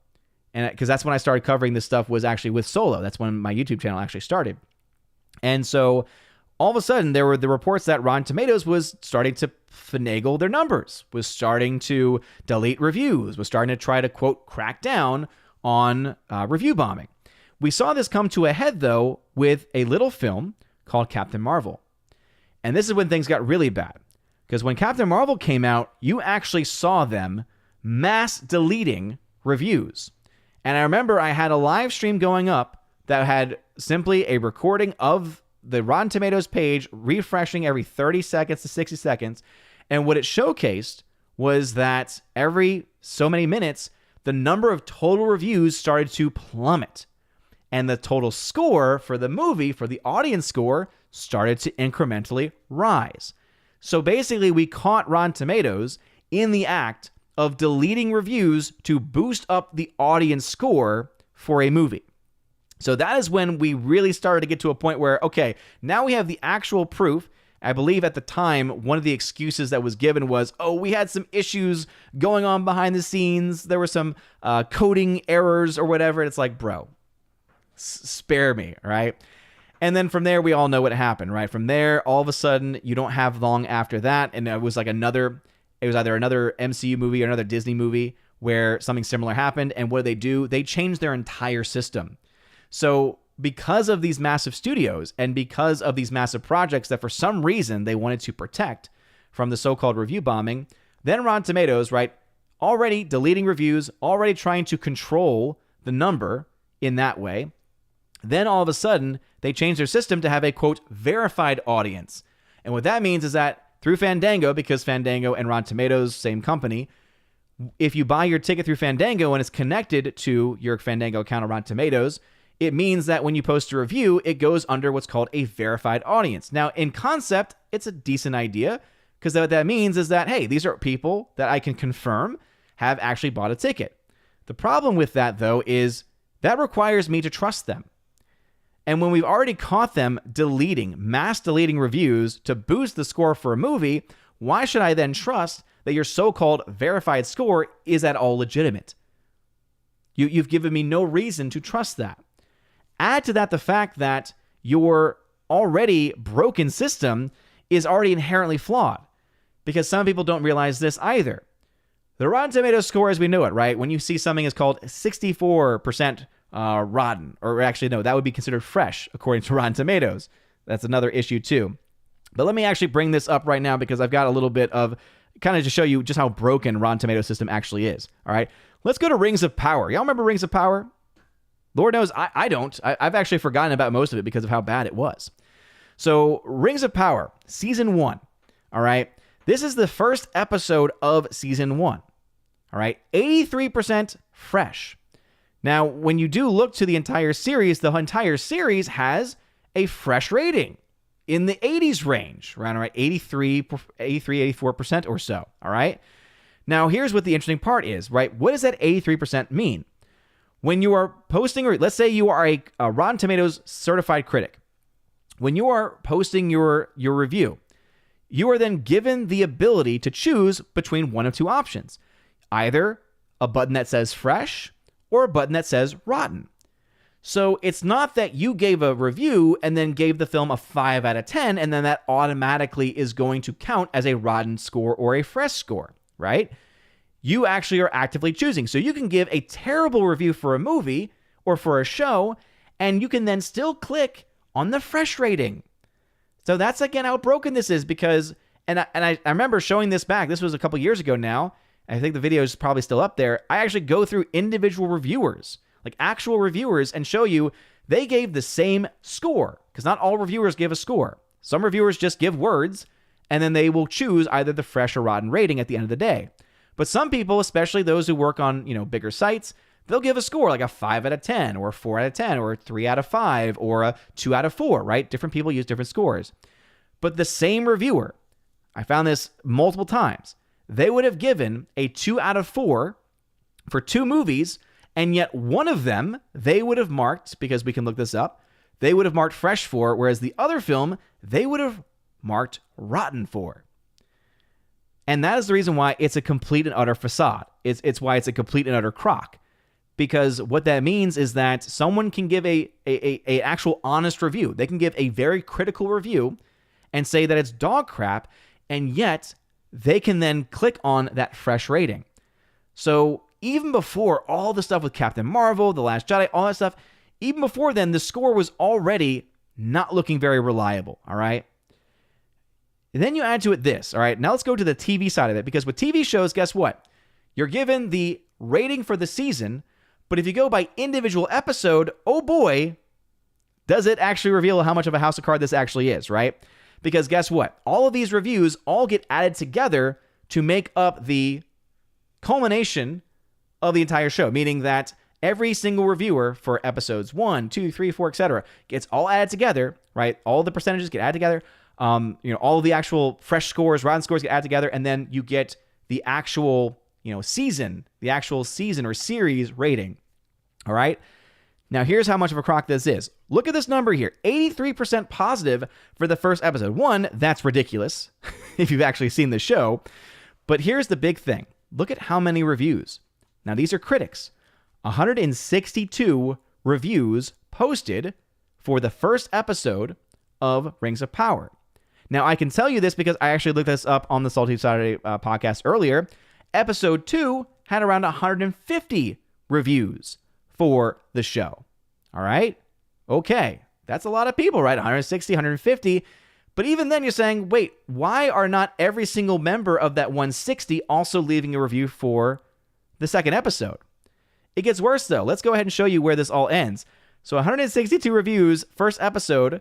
And because that's when I started covering this stuff, was actually with Solo. That's when my YouTube channel actually started. And so all of a sudden, there were the reports that Rotten Tomatoes was starting to finagle their numbers, was starting to delete reviews, was starting to try to, quote, crack down on review bombing. We saw this come to a head, though, with a little film called Captain Marvel. And this is when things got really bad. Because when Captain Marvel came out, you actually saw them mass deleting reviews. And I remember I had a live stream going up that had simply a recording of the Rotten Tomatoes page refreshing every 30 seconds to 60 seconds. And what it showcased was that every so many minutes, the number of total reviews started to plummet. And the total score for the movie, for the audience score, started to incrementally rise. So basically, we caught Rotten Tomatoes in the act of deleting reviews to boost up the audience score for a movie. So that is when we really started to get to a point where, okay, now we have the actual proof. I believe at the time, one of the excuses that was given was, oh, we had some issues going on behind the scenes. There were some coding errors or whatever. It's like, bro, spare me, right? And then from there, we all know what happened, right? From there, all of a sudden, you don't have long after that. And it was like it was either another MCU movie or another Disney movie where something similar happened. And what do? They changed their entire system. So because of these massive studios and because of these massive projects that for some reason they wanted to protect from the so-called review bombing, then Rotten Tomatoes, right, already deleting reviews, already trying to control the number in that way. Then all of a sudden, they changed their system to have a, quote, verified audience. And what that means is that through Fandango, because Fandango and Rotten Tomatoes, same company, if you buy your ticket through Fandango and it's connected to your Fandango account on Rotten Tomatoes, it means that when you post a review, it goes under what's called a verified audience. Now, in concept, it's a decent idea because what that means is that, hey, these are people that I can confirm have actually bought a ticket. The problem with that, though, is that requires me to trust them. And when we've already caught them mass deleting reviews to boost the score for a movie, why should I then trust that your so-called verified score is at all legitimate? You've given me no reason to trust that. Add to that the fact that your already broken system is already inherently flawed, because some people don't realize this either. The Rotten Tomatoes score as we know it, right? When you see something is called 64% rotten, or actually, no, that would be considered fresh according to Rotten Tomatoes. That's another issue too. But let me actually bring this up right now because I've got a little bit of kind of to show you just how broken Rotten Tomatoes system actually is. All right, let's go to Rings of Power. Y'all remember Rings of Power? Lord knows I don't. I've actually forgotten about most of it because of how bad it was. So Rings of Power, Season 1. All right, this is the first episode of Season 1. All right, 83% fresh. Now, when you do look to the entire series has a fresh rating in the 80s range, around 83, 84% or so, all right? Now, here's what the interesting part is, right? What does that 83% mean? When you are posting, or let's say you are a Rotten Tomatoes certified critic, when you are posting your review, you are then given the ability to choose between one of two options, either a button that says fresh or a button that says rotten. So it's not that you gave a review and then gave the film a 5 out of 10, and then that automatically is going to count as a rotten score or a fresh score, right? You actually are actively choosing. So you can give a terrible review for a movie or for a show, And you can then still click on the fresh rating. So that's, again, how broken this is, because, and I remember showing this back. This was a couple years ago now. I think the video is probably still up there. I actually go through individual reviewers, like actual reviewers, and show you they gave the same score, because not all reviewers give a score. Some reviewers just give words, and then they will choose either the fresh or rotten rating at the end of the day. But some people, especially those who work on, bigger sites, they'll give a score like a 5 out of 10 or 4 out of 10 or 3 out of 5 or a 2 out of 4, right? Different people use different scores. But the same reviewer, I found this multiple times, they would have given a 2 out of 4 for 2 movies, and yet one of them they would have marked, because we can look this up, they would have marked fresh for, whereas the other film they would have marked rotten for. And that is the reason why it's a complete and utter facade. It's why it's a complete and utter crock. Because what that means is that someone can give a actual honest review. They can give a very critical review and say that it's dog crap, and yet they can then click on that fresh rating. So even before all the stuff with Captain Marvel, The Last Jedi, all that stuff, even before then, the score was already not looking very reliable, all right? And then you add to it this, all right? Now let's go to the TV side of it, because with TV shows, guess what? You're given the rating for the season, but if you go by individual episode, oh boy, does it actually reveal how much of a house of cards this actually is, right? Because guess what? All of these reviews all get added together to make up the culmination of the entire show, meaning that every single reviewer for episodes 1, 2, 3, 4, etc. gets all added together, right? All the percentages get added together. All of the actual fresh scores, rotten scores get added together, and then you get the actual, season or series rating. All right? Now, here's how much of a crock this is. Look at this number here. 83% positive for the first episode. One, that's ridiculous if you've actually seen the show. But here's the big thing. Look at how many reviews. Now, these are critics. 162 reviews posted for the first episode of Rings of Power. Now, I can tell you this because I actually looked this up on the Salty Saturday podcast earlier. Episode 2 had around 150 reviews for the show. All right? Okay. That's a lot of people, right? 160, 150. But even then, you're saying, wait, why are not every single member of that 160 also leaving a review for the second episode? It gets worse, though. Let's go ahead and show you where this all ends. So 162 reviews, first episode.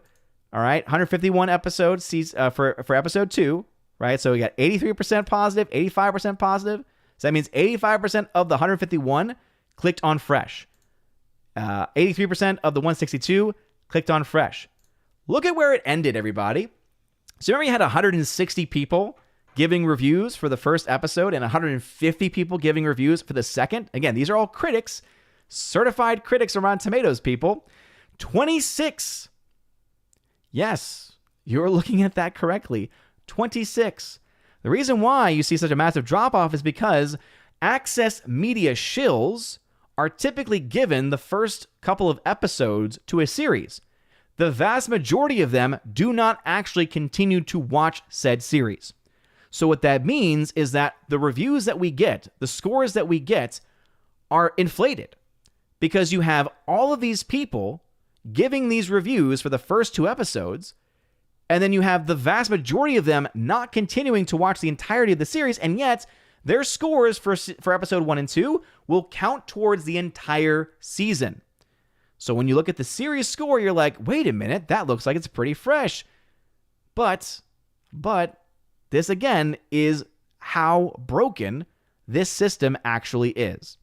All right, 151 episodes for episode 2, right? So we got 83% positive, 85% positive. So that means 85% of the 151 clicked on fresh. 83% of the 162 clicked on fresh. Look at where it ended, everybody. So remember you had 160 people giving reviews for the first episode and 150 people giving reviews for the second. Again, these are all critics, certified critics around Tomatoes, people. 26. Yes, you're looking at that correctly. 26. The reason why you see such a massive drop-off is because access media shills are typically given the first couple of episodes to a series. The vast majority of them do not actually continue to watch said series. So what that means is that the reviews that we get, the scores that we get, are inflated because you have all of these people giving these reviews for the first 2 episodes, and then you have the vast majority of them not continuing to watch the entirety of the series, and yet their scores for episode 1 and 2 will count towards the entire season. So when you look at the series score, you're like, wait a minute, that looks like it's pretty fresh. But this again is how broken this system actually is.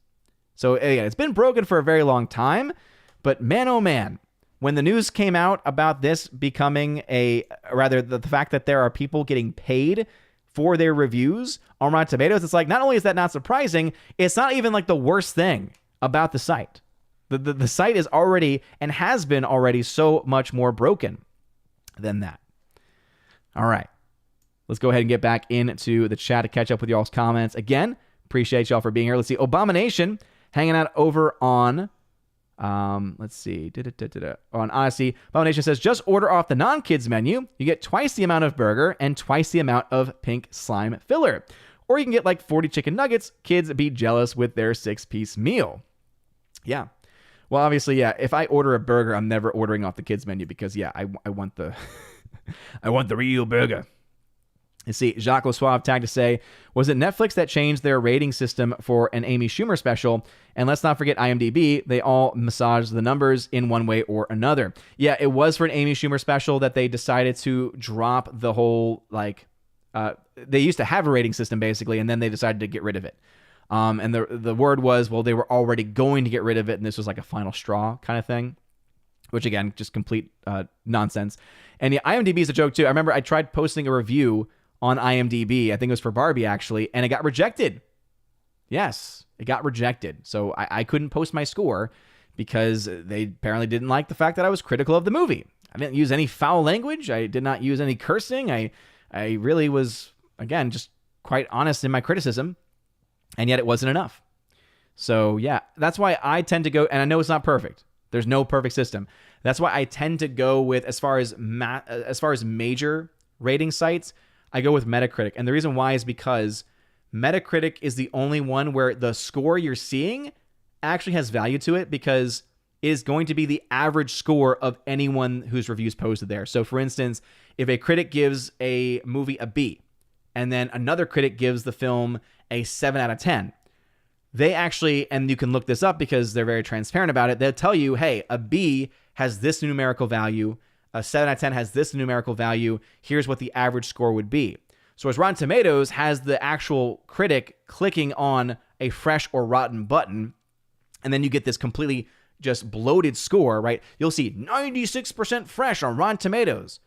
So again, it's been broken for a very long time, but man, oh man, when the news came out about this becoming the fact that there are people getting paid for their reviews on Rotten Tomatoes, it's like, not only is that not surprising, it's not even like the worst thing about the site. The site is already and has been already so much more broken than that. All right. Let's go ahead and get back into the chat to catch up with y'all's comments. Again, appreciate y'all for being here. Let's see. Abomination hanging out over on, let's see. On Odyssey. Abomination says, just order off the non-kids menu. You get twice the amount of burger and twice the amount of pink slime filler. Or you can get like 40 chicken nuggets. Kids be jealous with their 6-piece meal. Yeah. Well, obviously, yeah. If I order a burger, I'm never ordering off the kids menu because, yeah, I want the I want the real burger. You see, Jacques Suave tagged to say, was it Netflix that changed their rating system for an Amy Schumer special? And let's not forget IMDb. They all massage the numbers in one way or another. Yeah, it was for an Amy Schumer special that they decided to drop the whole, they used to have a rating system basically, and then they decided to get rid of it. And the word was, well, they were already going to get rid of it, and this was like a final straw kind of thing, which again, just complete nonsense. And yeah, IMDb is a joke too. I remember I tried posting a review on IMDb. I think it was for Barbie actually, and it got rejected. Yes, it got rejected. So I couldn't post my score because they apparently didn't like the fact that I was critical of the movie. I didn't use any foul language. I did not use any cursing. I really was, again, just quite honest in my criticism, and yet it wasn't enough. So yeah, that's why I tend to go, and I know it's not perfect. There's no perfect system. That's why I tend to go with, as far as major rating sites, I go with Metacritic. And the reason why is because Metacritic is the only one where the score you're seeing actually has value to it, because it is going to be the average score of anyone whose reviews posted there. So for instance, if a critic gives a movie a B, and then another critic gives the film a 7 out of 10, they actually, and you can look this up because they're very transparent about it, they'll tell you, hey, a B has this numerical value, a 7 out of 10 has this numerical value, here's what the average score would be. So as Rotten Tomatoes has the actual critic clicking on a fresh or rotten button, and then you get this completely just bloated score, right? You'll see 96% fresh on Rotten Tomatoes.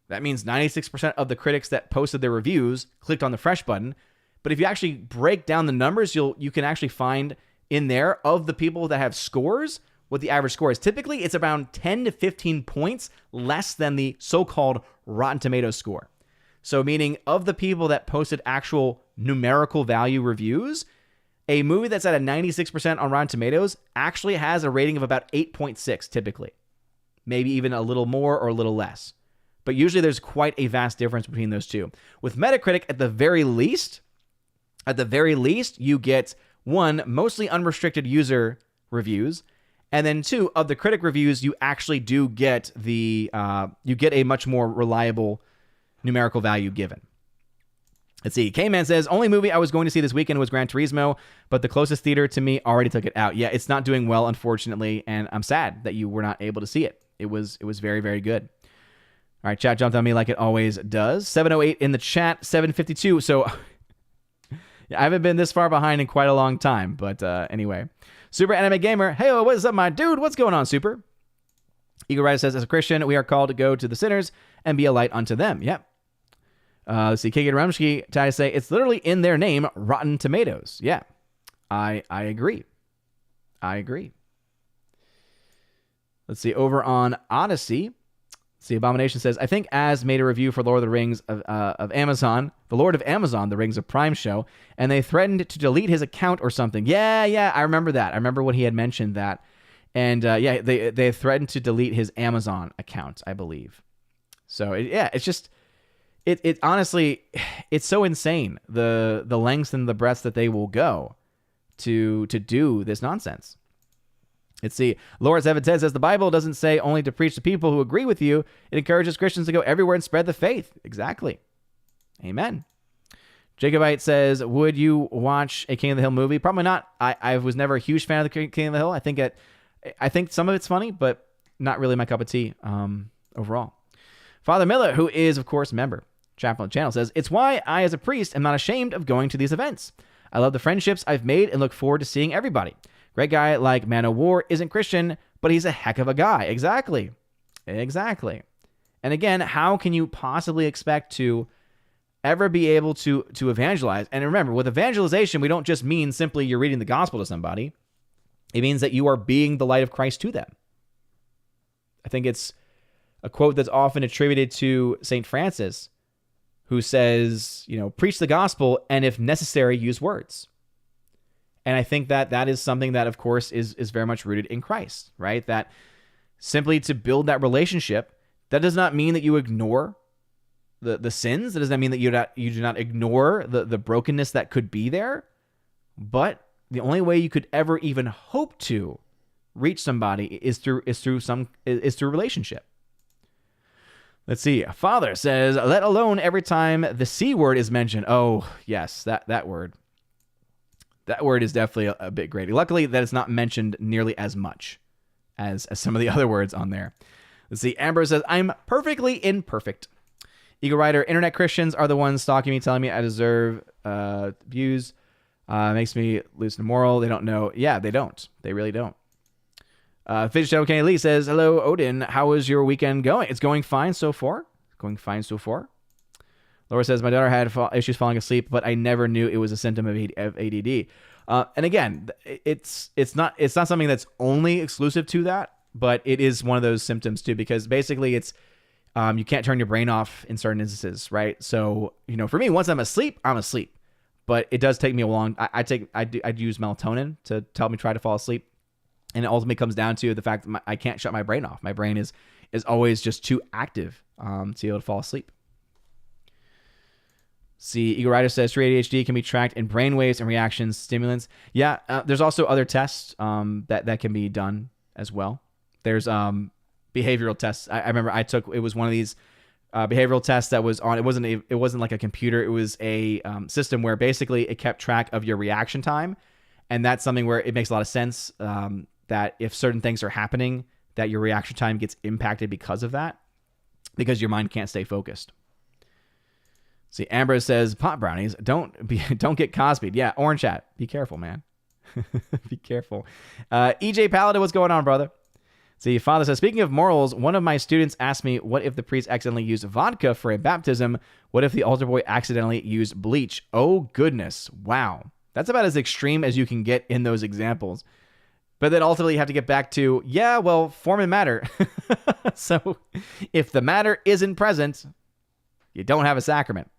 That means 96% of the critics that posted their reviews clicked on the fresh button. But if you actually break down the numbers, you can actually find in there, of the people that have scores, what the average score is. Typically, it's around 10 to 15 points less than the so-called Rotten Tomatoes score. So meaning, of the people that posted actual numerical value reviews, a movie that's at a 96% on Rotten Tomatoes actually has a rating of about 8.6 typically. Maybe even a little more or a little less. But usually there's quite a vast difference between those two. With Metacritic, at the very least, you get one, mostly unrestricted user reviews, and then two, of the critic reviews, you actually do get a much more reliable numerical value given. Let's see. K-Man says, only movie I was going to see this weekend was Gran Turismo, but the closest theater to me already took it out. Yeah, it's not doing well, unfortunately, and I'm sad that you were not able to see it. It was very, very good. All right, chat jumped on me like it always does. 708 in the chat, 752. So I haven't been this far behind in quite a long time, but anyway. Super Anime Gamer, hey, what's up, my dude? What's going on, Super? Eagle Rider says, as a Christian, we are called to go to the sinners and be a light unto them. Yep. Let's see, Kiki Ramsky, I say, it's literally in their name, Rotten Tomatoes. Yeah, I agree. Let's see, over on Odyssey, see, Abomination says, I think Az made a review for Lord of the Rings of Amazon, the Lord of Amazon, the Rings of Prime show, and they threatened to delete his account or something. Yeah, I remember that. I remember when he had mentioned that. And yeah, they threatened to delete his Amazon account, I believe. So it's just, it honestly, it's so insane, the lengths and the breadths that they will go to do this nonsense. Let's see. Laura Evan says, the Bible doesn't say only to preach to people who agree with you. It encourages Christians to go everywhere and spread the faith. Exactly. Amen. Jacobite says, would you watch a King of the Hill movie? Probably not. I was never a huge fan of the King of the Hill. I think some of it's funny, but not really my cup of tea overall. Father Miller, who is, of course, a member, Chaplain of the channel, says, it's why I, as a priest, am not ashamed of going to these events. I love the friendships I've made and look forward to seeing everybody. Great guy like Man of War isn't Christian, but he's a heck of a guy. Exactly. And again, how can you possibly expect to ever be able to evangelize? And remember, with evangelization, we don't just mean simply you're reading the gospel to somebody. It means that you are being the light of Christ to them. I think it's a quote that's often attributed to St. Francis, who says, preach the gospel and if necessary, use words. And I think that is something that, of course, is very much rooted in Christ, right? That simply to build that relationship, that does not mean that you ignore the sins. That does not mean that you do not ignore the brokenness that could be there. But the only way you could ever even hope to reach somebody is through relationship. Let's see. Father says, let alone every time the C word is mentioned. Oh, yes, that word. That word is definitely a bit grating. Luckily, that is not mentioned nearly as much as some of the other words on there. Let's see. Ambrose says, I'm perfectly imperfect. Eagle Rider, internet Christians are the ones stalking me, telling me I deserve views. Makes me lose the moral. They don't know. Yeah, they don't. They really don't. Fidget Shadow Kenny Lee says, hello, Odin. How is your weekend going? It's going fine so far. Laura says, my daughter had issues falling asleep, but I never knew it was a symptom of ADD. And again, it's not something that's only exclusive to that, but it is one of those symptoms too, because basically it's, you can't turn your brain off in certain instances, right? So, for me, once I'm asleep, but it does take me a long, I use melatonin to help me try to fall asleep. And it ultimately comes down to the fact that I can't shut my brain off. My brain is always just too active to be able to fall asleep. See, Eagle Rider says true ADHD can be tracked in brainwaves and reactions, stimulants. Yeah, there's also other tests that can be done as well. There's behavioral tests. I remember it was one of these behavioral tests that was on. It wasn't like a computer. It was a system where basically it kept track of your reaction time, and that's something where it makes a lot of sense that if certain things are happening, that your reaction time gets impacted because of that, because your mind can't stay focused. See, Ambrose says, pot brownies, don't get Cosby'd. Yeah, Orange Chat, be careful, man. Be careful. EJ Paladin, what's going on, brother? See, Father says, speaking of morals, one of my students asked me, what if the priest accidentally used vodka for a baptism? What if the altar boy accidentally used bleach? Oh, goodness. Wow. That's about as extreme as you can get in those examples. But then ultimately you have to get back to, form and matter. So if the matter isn't present, you don't have a sacrament.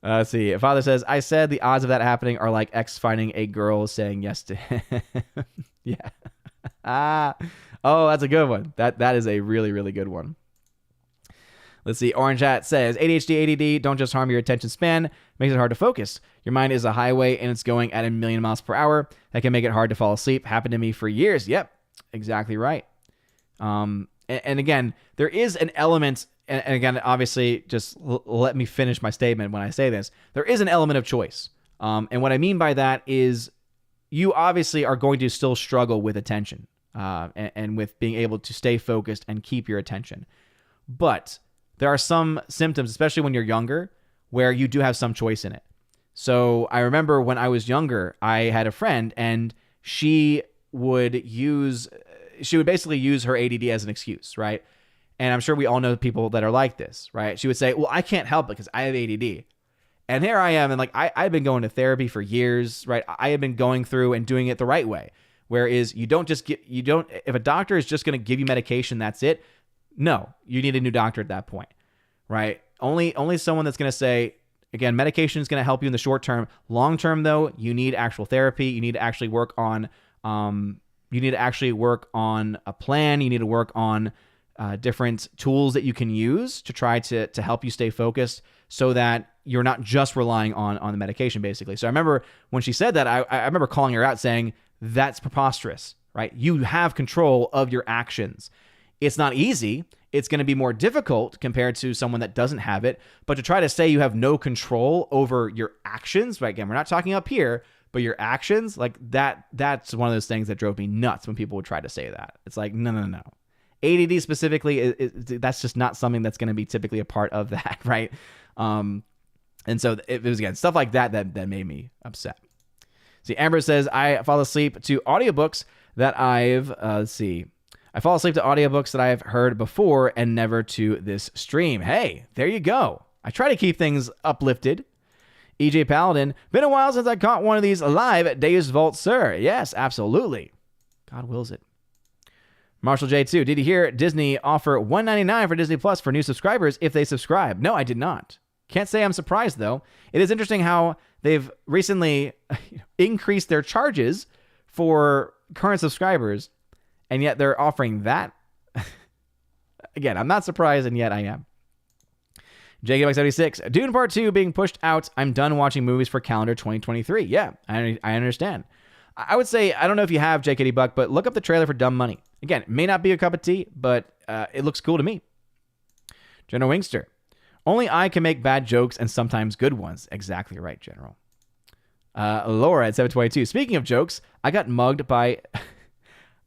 Let's see. Father says, I said the odds of that happening are like X finding a girl saying yes to him. Yeah. Oh, that's a good one. That is a really, really good one. Let's see. Orange Hat says, ADHD, ADD don't just harm your attention span, makes it hard to focus. Your mind is a highway and it's going at 1,000,000 miles per hour. That can make it hard to fall asleep. Happened to me for years. Yep, exactly right. And again, there is an element, and again, obviously, just let me finish my statement when I say this. There is an element of choice. And what I mean by that is you obviously are going to still struggle with attention and with being able to stay focused and keep your attention. But there are some symptoms, especially when you're younger, where you do have some choice in it. So I remember when I was younger, I had a friend and she would basically use her ADD as an excuse, right? And I'm sure we all know people that are like this, right? She would say, well, I can't help it because I have ADD. And here I am, and I've been going to therapy for years, right? I have been going through and doing it the right way. Whereas if a doctor is just going to give you medication, that's it. No, you need a new doctor at that point, right? Only someone that's going to say, again, medication is going to help you in the short term. Long term, though, you need actual therapy. You need to actually work on a plan. You need to work on different tools that you can use to try to help you stay focused, so that you're not just relying on the medication, basically. So I remember when she said that, I remember calling her out saying, that's preposterous, right? You have control of your actions. It's not easy. It's going to be more difficult compared to someone that doesn't have it. But to try to say you have no control over your actions, right? Again, we're not talking up here, but your actions, like that's one of those things that drove me nuts when people would try to say that. It's like, no. ADD specifically, that's just not something that's going to be typically a part of that, right? And so it was, again, stuff like that made me upset. See, Amber says, I fall asleep to audiobooks that I fall asleep to audiobooks that I've heard before and never to this stream. Hey, there you go. I try to keep things uplifted. EJ Paladin, been a while since I caught one of these live at Deus Vault, sir. Yes, absolutely. God wills it. Marshall J2, did you hear Disney offer $1.99 for Disney Plus for new subscribers if they subscribe? No, I did not. Can't say I'm surprised, though. It is interesting how they've recently increased their charges for current subscribers, and yet they're offering that. Again, I'm not surprised, and yet I am. JGBX76, Dune Part 2 being pushed out. I'm done watching movies for calendar 2023. Yeah, I understand. I would say, I don't know if you have JKD Buck, but look up the trailer for Dumb Money. Again, it may not be a cup of tea, but it looks cool to me. General Wingster. Only I can make bad jokes and sometimes good ones. Exactly right, General. Laura at 722. Speaking of jokes, I got mugged by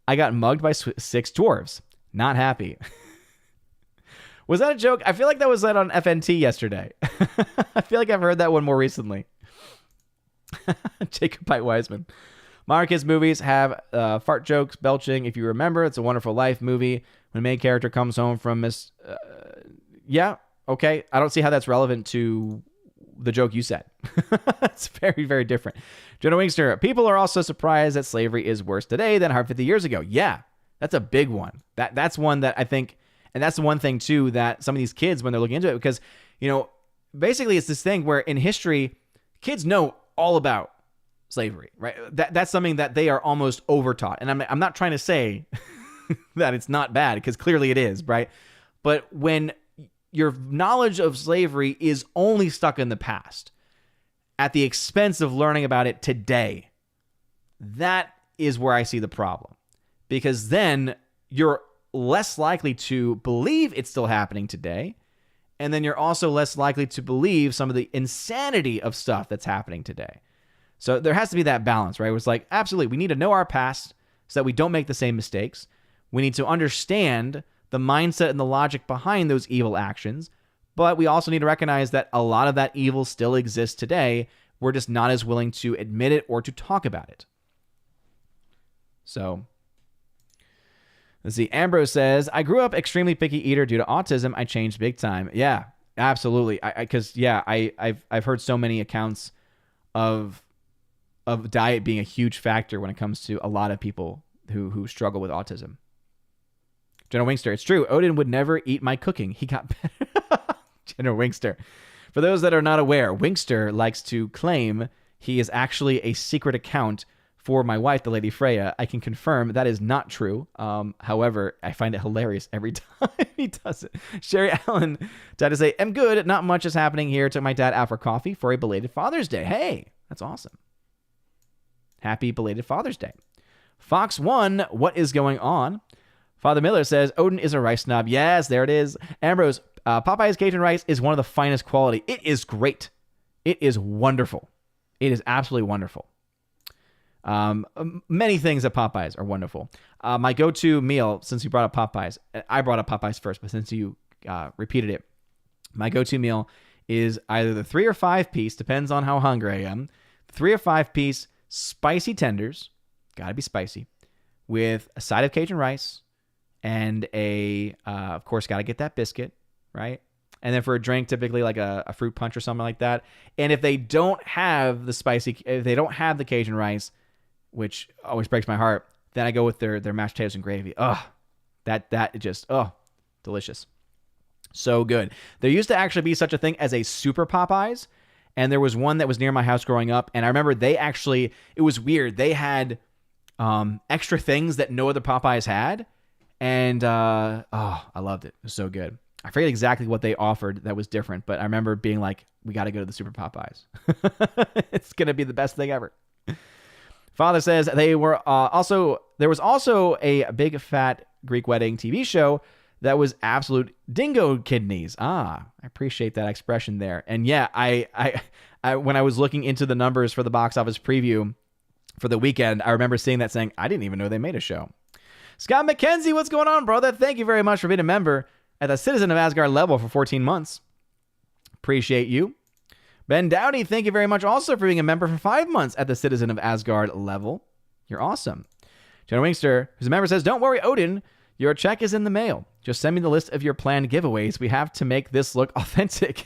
6 dwarves. Not happy. Was that a joke? I feel like that was said on FNT yesterday. I feel like I've heard that one more recently. Jacob Pite Wiseman. Marcus movies have fart jokes, belching. If you remember, It's a Wonderful Life movie. When main character comes home from yeah, okay. I don't see how that's relevant to the joke you said. It's very, very different. Jonah Wingster. People are also surprised that slavery is worse today than 150 years ago. Yeah, that's a big one. That's one that I think, and that's the one thing too that some of these kids, when they're looking into it, because, you know, basically it's this thing where in history, kids know all about slavery, right? That's something that they are almost overtaught. And I'm not trying to say that it's not bad, because clearly it is, right? But when your knowledge of slavery is only stuck in the past at the expense of learning about it today, that is where I see the problem. Because then you're less likely to believe it's still happening today. And then you're also less likely to believe some of the insanity of stuff that's happening today. So there has to be that balance, right? It was like, absolutely, we need to know our past so that we don't make the same mistakes. We need to understand the mindset and the logic behind those evil actions. But we also need to recognize that a lot of that evil still exists today. We're just not as willing to admit it or to talk about it. So, let's see. Ambrose says, I grew up extremely picky eater due to autism. I changed big time. Yeah, absolutely. I've heard so many accounts of diet being a huge factor when it comes to a lot of people who struggle with autism. General Wingster, it's true. Odin would never eat my cooking. He got better. General Wingster. For those that are not aware, Wingster likes to claim he is actually a secret account for my wife, the Lady Freya. I can confirm that is not true. However, I find it hilarious every time he does it. Sherry Allen tried to say, I'm good. Not much is happening here. Took my dad out for coffee for a belated Father's Day. Hey, that's awesome. Happy belated Father's Day. Fox 1, what is going on? Father Miller says, Odin is a rice snob. Yes, there it is. Ambrose, Popeye's Cajun rice is one of the finest quality. It is great. It is wonderful. It is absolutely wonderful. Many things at Popeyes are wonderful. My go-to meal, since you brought up Popeyes, I brought up Popeyes first, but since you repeated it, my go-to meal is either the 3 or 5 piece, depends on how hungry I am, 3 or 5 piece spicy tenders, gotta be spicy, with a side of Cajun rice, and of course, got to get that biscuit, right? And then for a drink, typically like a fruit punch or something like that. And if they don't have if they don't have the Cajun rice, which always breaks my heart, then I go with their mashed potatoes and gravy. That just, delicious. So good. There used to actually be such a thing as a Super Popeyes, and there was one that was near my house growing up, and I remember it was weird. They had extra things that no other Popeyes had. And, I loved it. It was so good. I forget exactly what they offered that was different, but I remember being like, we got to go to the Super Popeyes. It's going to be the best thing ever. Father says there was also a big fat Greek wedding TV show that was absolute dingo kidneys. I appreciate that expression there. And yeah, I when I was looking into the numbers for the box office preview for the weekend, I remember seeing that saying, I didn't even know they made a show. Scott McKenzie, what's going on, brother? Thank you very much for being a member at the Citizen of Asgard level for 14 months. Appreciate you. Ben Dowdy, thank you very much also for being a member for 5 months at the Citizen of Asgard level. You're awesome. Jenna Wingster, who's a member, says, don't worry, Odin. Your check is in the mail. Just send me the list of your planned giveaways. We have to make this look authentic.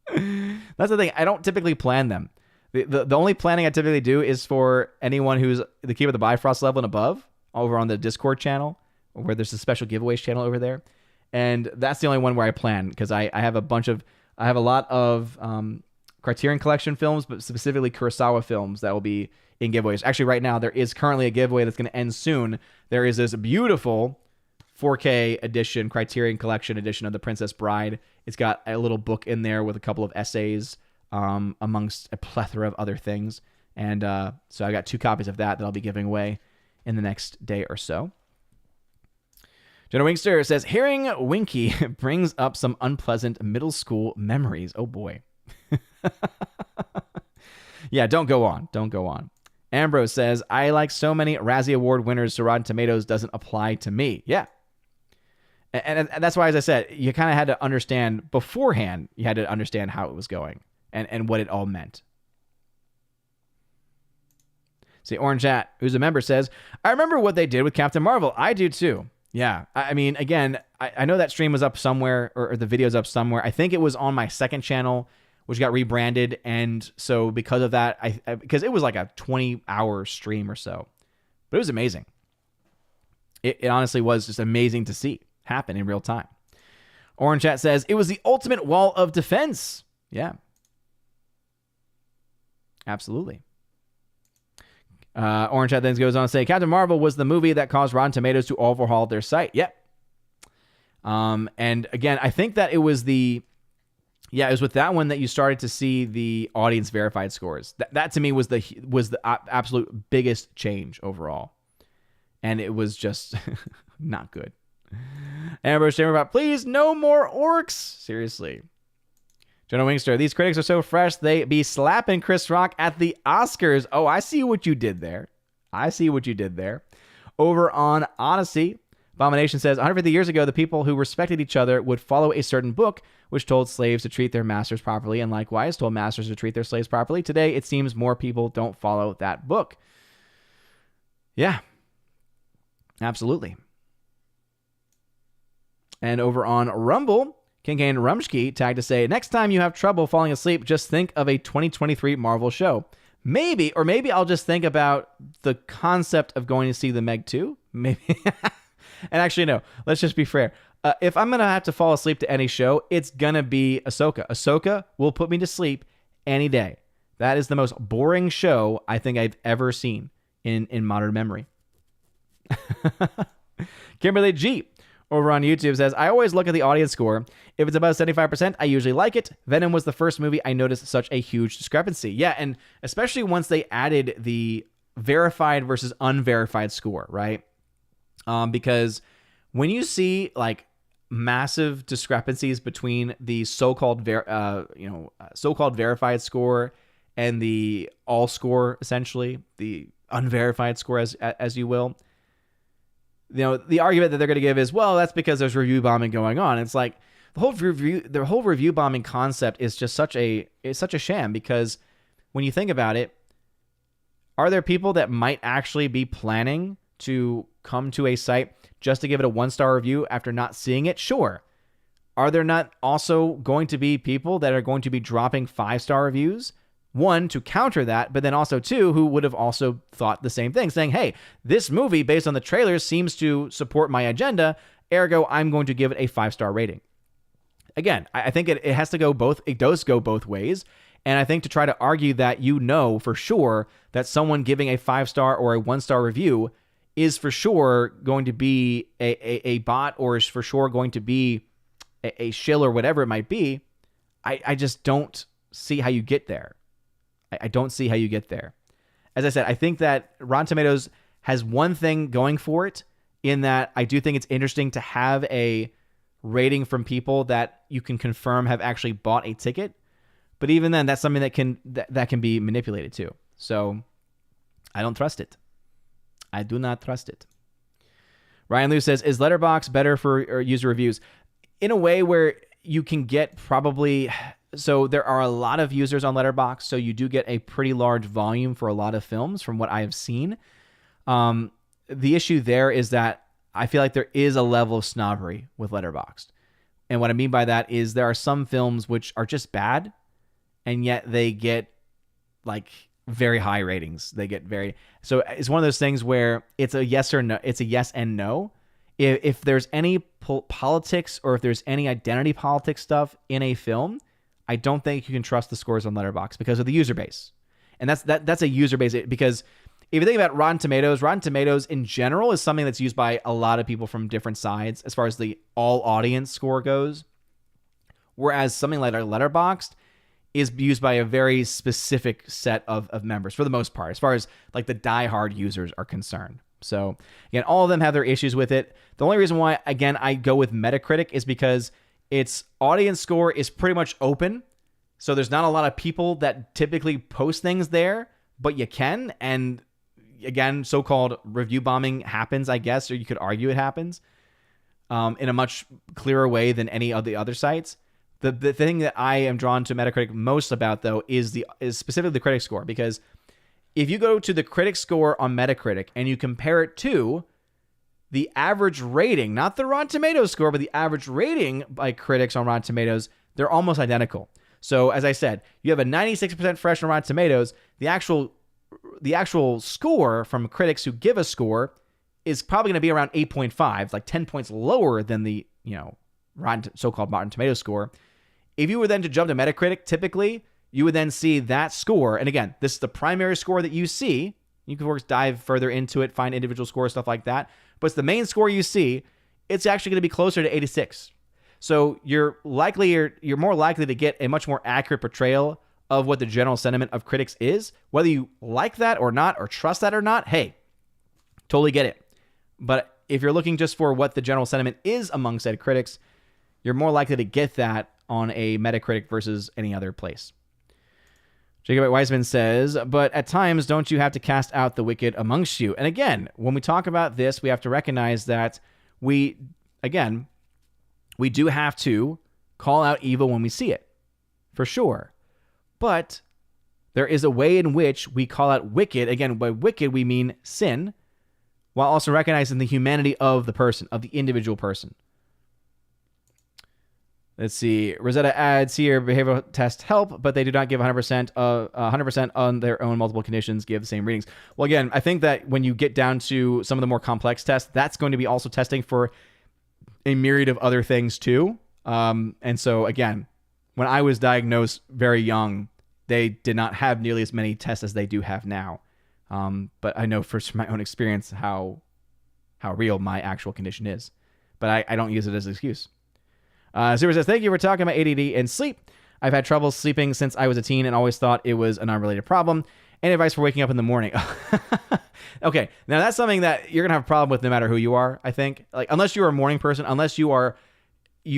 That's the thing. I don't typically plan them. The only planning I typically do is for anyone who's the Keep of the Bifrost level and above, over on the Discord channel, where there's a special giveaways channel over there. And that's the only one where I plan, because I have a lot of Criterion Collection films, but specifically Kurosawa films that will be in giveaways. Actually, right now, there is currently a giveaway that's going to end soon. There is this beautiful 4K edition, Criterion Collection edition of The Princess Bride. It's got a little book in there with a couple of essays, amongst a plethora of other things. And so I got 2 copies of that I'll be giving away in the next day or so. Jenna Winkster says, hearing Winky brings up some unpleasant middle school memories. Oh, boy. Yeah, don't go on. Don't go on. Ambrose says, I like so many Razzie Award winners, so Rotten Tomatoes doesn't apply to me. Yeah. And that's why, as I said, you kind of had to understand beforehand, you had to understand how it was going and what it all meant. See, Orange Hat, who's a member, says, I remember what they did with Captain Marvel. I do too. Yeah. I mean, again, I know that stream was up somewhere, or the video's up somewhere. I think it was on my second channel, which got rebranded. And so because of that, because it was like a 20-hour stream or so, but it was amazing. It honestly was just amazing to see happen in real time. Orange Chat says, it was the ultimate wall of defense. Yeah. Absolutely. Orange Chat then goes on to say, Captain Marvel was the movie that caused Rotten Tomatoes to overhaul their site. Yep. And again, I think that it was it was with that one that you started to see the audience verified scores. That to me was the absolute biggest change overall. And it was just not good. Amber about, please, no more orcs. Seriously. Jonah Wingster, these critics are so fresh, they be slapping Chris Rock at the Oscars. Oh, I see what you did there. Over on Odyssey, Abomination says, 150 years ago, the people who respected each other would follow a certain book, which told slaves to treat their masters properly, and likewise told masters to treat their slaves properly. Today, it seems more people don't follow that book. Yeah. Absolutely. And over on Rumble, Kincaid Rumsky tagged to say, next time you have trouble falling asleep, just think of a 2023 Marvel show. Maybe I'll just think about the concept of going to see the Meg 2. Maybe. And actually, no, let's just be fair. If I'm going to have to fall asleep to any show, it's going to be Ahsoka. Ahsoka will put me to sleep any day. That is the most boring show I think I've ever seen in modern memory. Kimberly G over on YouTube says, I always look at the audience score. If it's above 75%, I usually like it. Venom was the first movie I noticed such a huge discrepancy. Yeah, and especially once they added the verified versus unverified score, right? Because when you see like massive discrepancies between the so-called so-called verified score and the all score, essentially the unverified score, as you will, the argument that they're going to give is, well, that's because there's review bombing going on. It's like the whole review bombing concept is just such a sham, because when you think about it, are there people that might actually be planning to come to a site just to give it a 1-star review after not seeing it? Sure. Are there not also going to be people that are going to be dropping 5-star reviews? One, to counter that, but then also two, who would have also thought the same thing, saying, hey, this movie, based on the trailers, seems to support my agenda, ergo, I'm going to give it a 5-star rating. Again, I think it has to go both, it does go both ways, and I think to try to argue that for sure that someone giving a 5-star or a 1-star review is for sure going to be a bot, or is for sure going to be a shill or whatever it might be, I just don't see how you get there. I don't see how you get there. As I said, I think that Rotten Tomatoes has one thing going for it, in that I do think it's interesting to have a rating from people that you can confirm have actually bought a ticket. But even then, that's something that can be manipulated too. So I don't trust it. I do not trust it. Ryan Liu says, is Letterboxd better for user reviews? In a way where you can get probably... So there are a lot of users on Letterboxd, so you do get a pretty large volume for a lot of films from what I have seen. The issue there is that I feel like there is a level of snobbery with Letterboxd. And what I mean by that is there are some films which are just bad, and yet they get like very high ratings. So it's one of those things where it's a yes or no. It's a yes and no. If there's any politics, or if there's any identity politics stuff in a film, I don't think you can trust the scores on Letterboxd because of the user base. And that's a user base, because if you think about Rotten Tomatoes in general is something that's used by a lot of people from different sides as far as the all audience score goes. Whereas something like our Letterboxd is used by a very specific set of members for the most part, as far as like the diehard users are concerned. So again, all of them have their issues with it. The only reason why, again, I go with Metacritic is because its audience score is pretty much open. So there's not a lot of people that typically post things there, but you can. And again, so-called review bombing happens, I guess, or you could argue it happens in a much clearer way than any of the other sites. The thing that I am drawn to Metacritic most about, though, is specifically the critic score, because if you go to the critic score on Metacritic and you compare it to the average rating, not the Rotten Tomatoes score, but the average rating by critics on Rotten Tomatoes, they're almost identical. So as I said, you have a 96% fresh on Rotten Tomatoes. The actual score from critics who give a score is probably going to be around 8.5, like 10 points lower than the so-called Rotten Tomatoes score. If you were then to jump to Metacritic, typically you would then see that score. And again, this is the primary score that you see. You can, of course, dive further into it, find individual scores, stuff like that. But it's the main score you see. It's actually going to be closer to 86. So you're more likely to get a much more accurate portrayal of what the general sentiment of critics is. Whether you like that or not, or trust that or not, hey, totally get it. But if you're looking just for what the general sentiment is among said critics, you're more likely to get that on a Metacritic versus any other place. Jacob Wiseman says, but at times, don't you have to cast out the wicked amongst you? And again, when we talk about this, we have to recognize that we do have to call out evil when we see it, for sure. But there is a way in which we call out wicked. Again, by wicked, we mean sin, while also recognizing the humanity of the person, of the individual person. Let's see. Rosetta adds here, behavioral tests help, but they do not give 100% on their own multiple conditions, give the same readings. Well, again, I think that when you get down to some of the more complex tests, that's going to be also testing for a myriad of other things too. And so, again, when I was diagnosed very young, they did not have nearly as many tests as they do have now. But I know from my own experience how real my actual condition is. But I don't use it as an excuse. Super says, thank you for talking about ADD and sleep. I've had trouble sleeping since I was a teen and always thought it was an unrelated problem. Any advice for waking up in the morning? Okay, now that's something that you're going to have a problem with no matter who you are, I think. Like, unless you're a morning person, unless you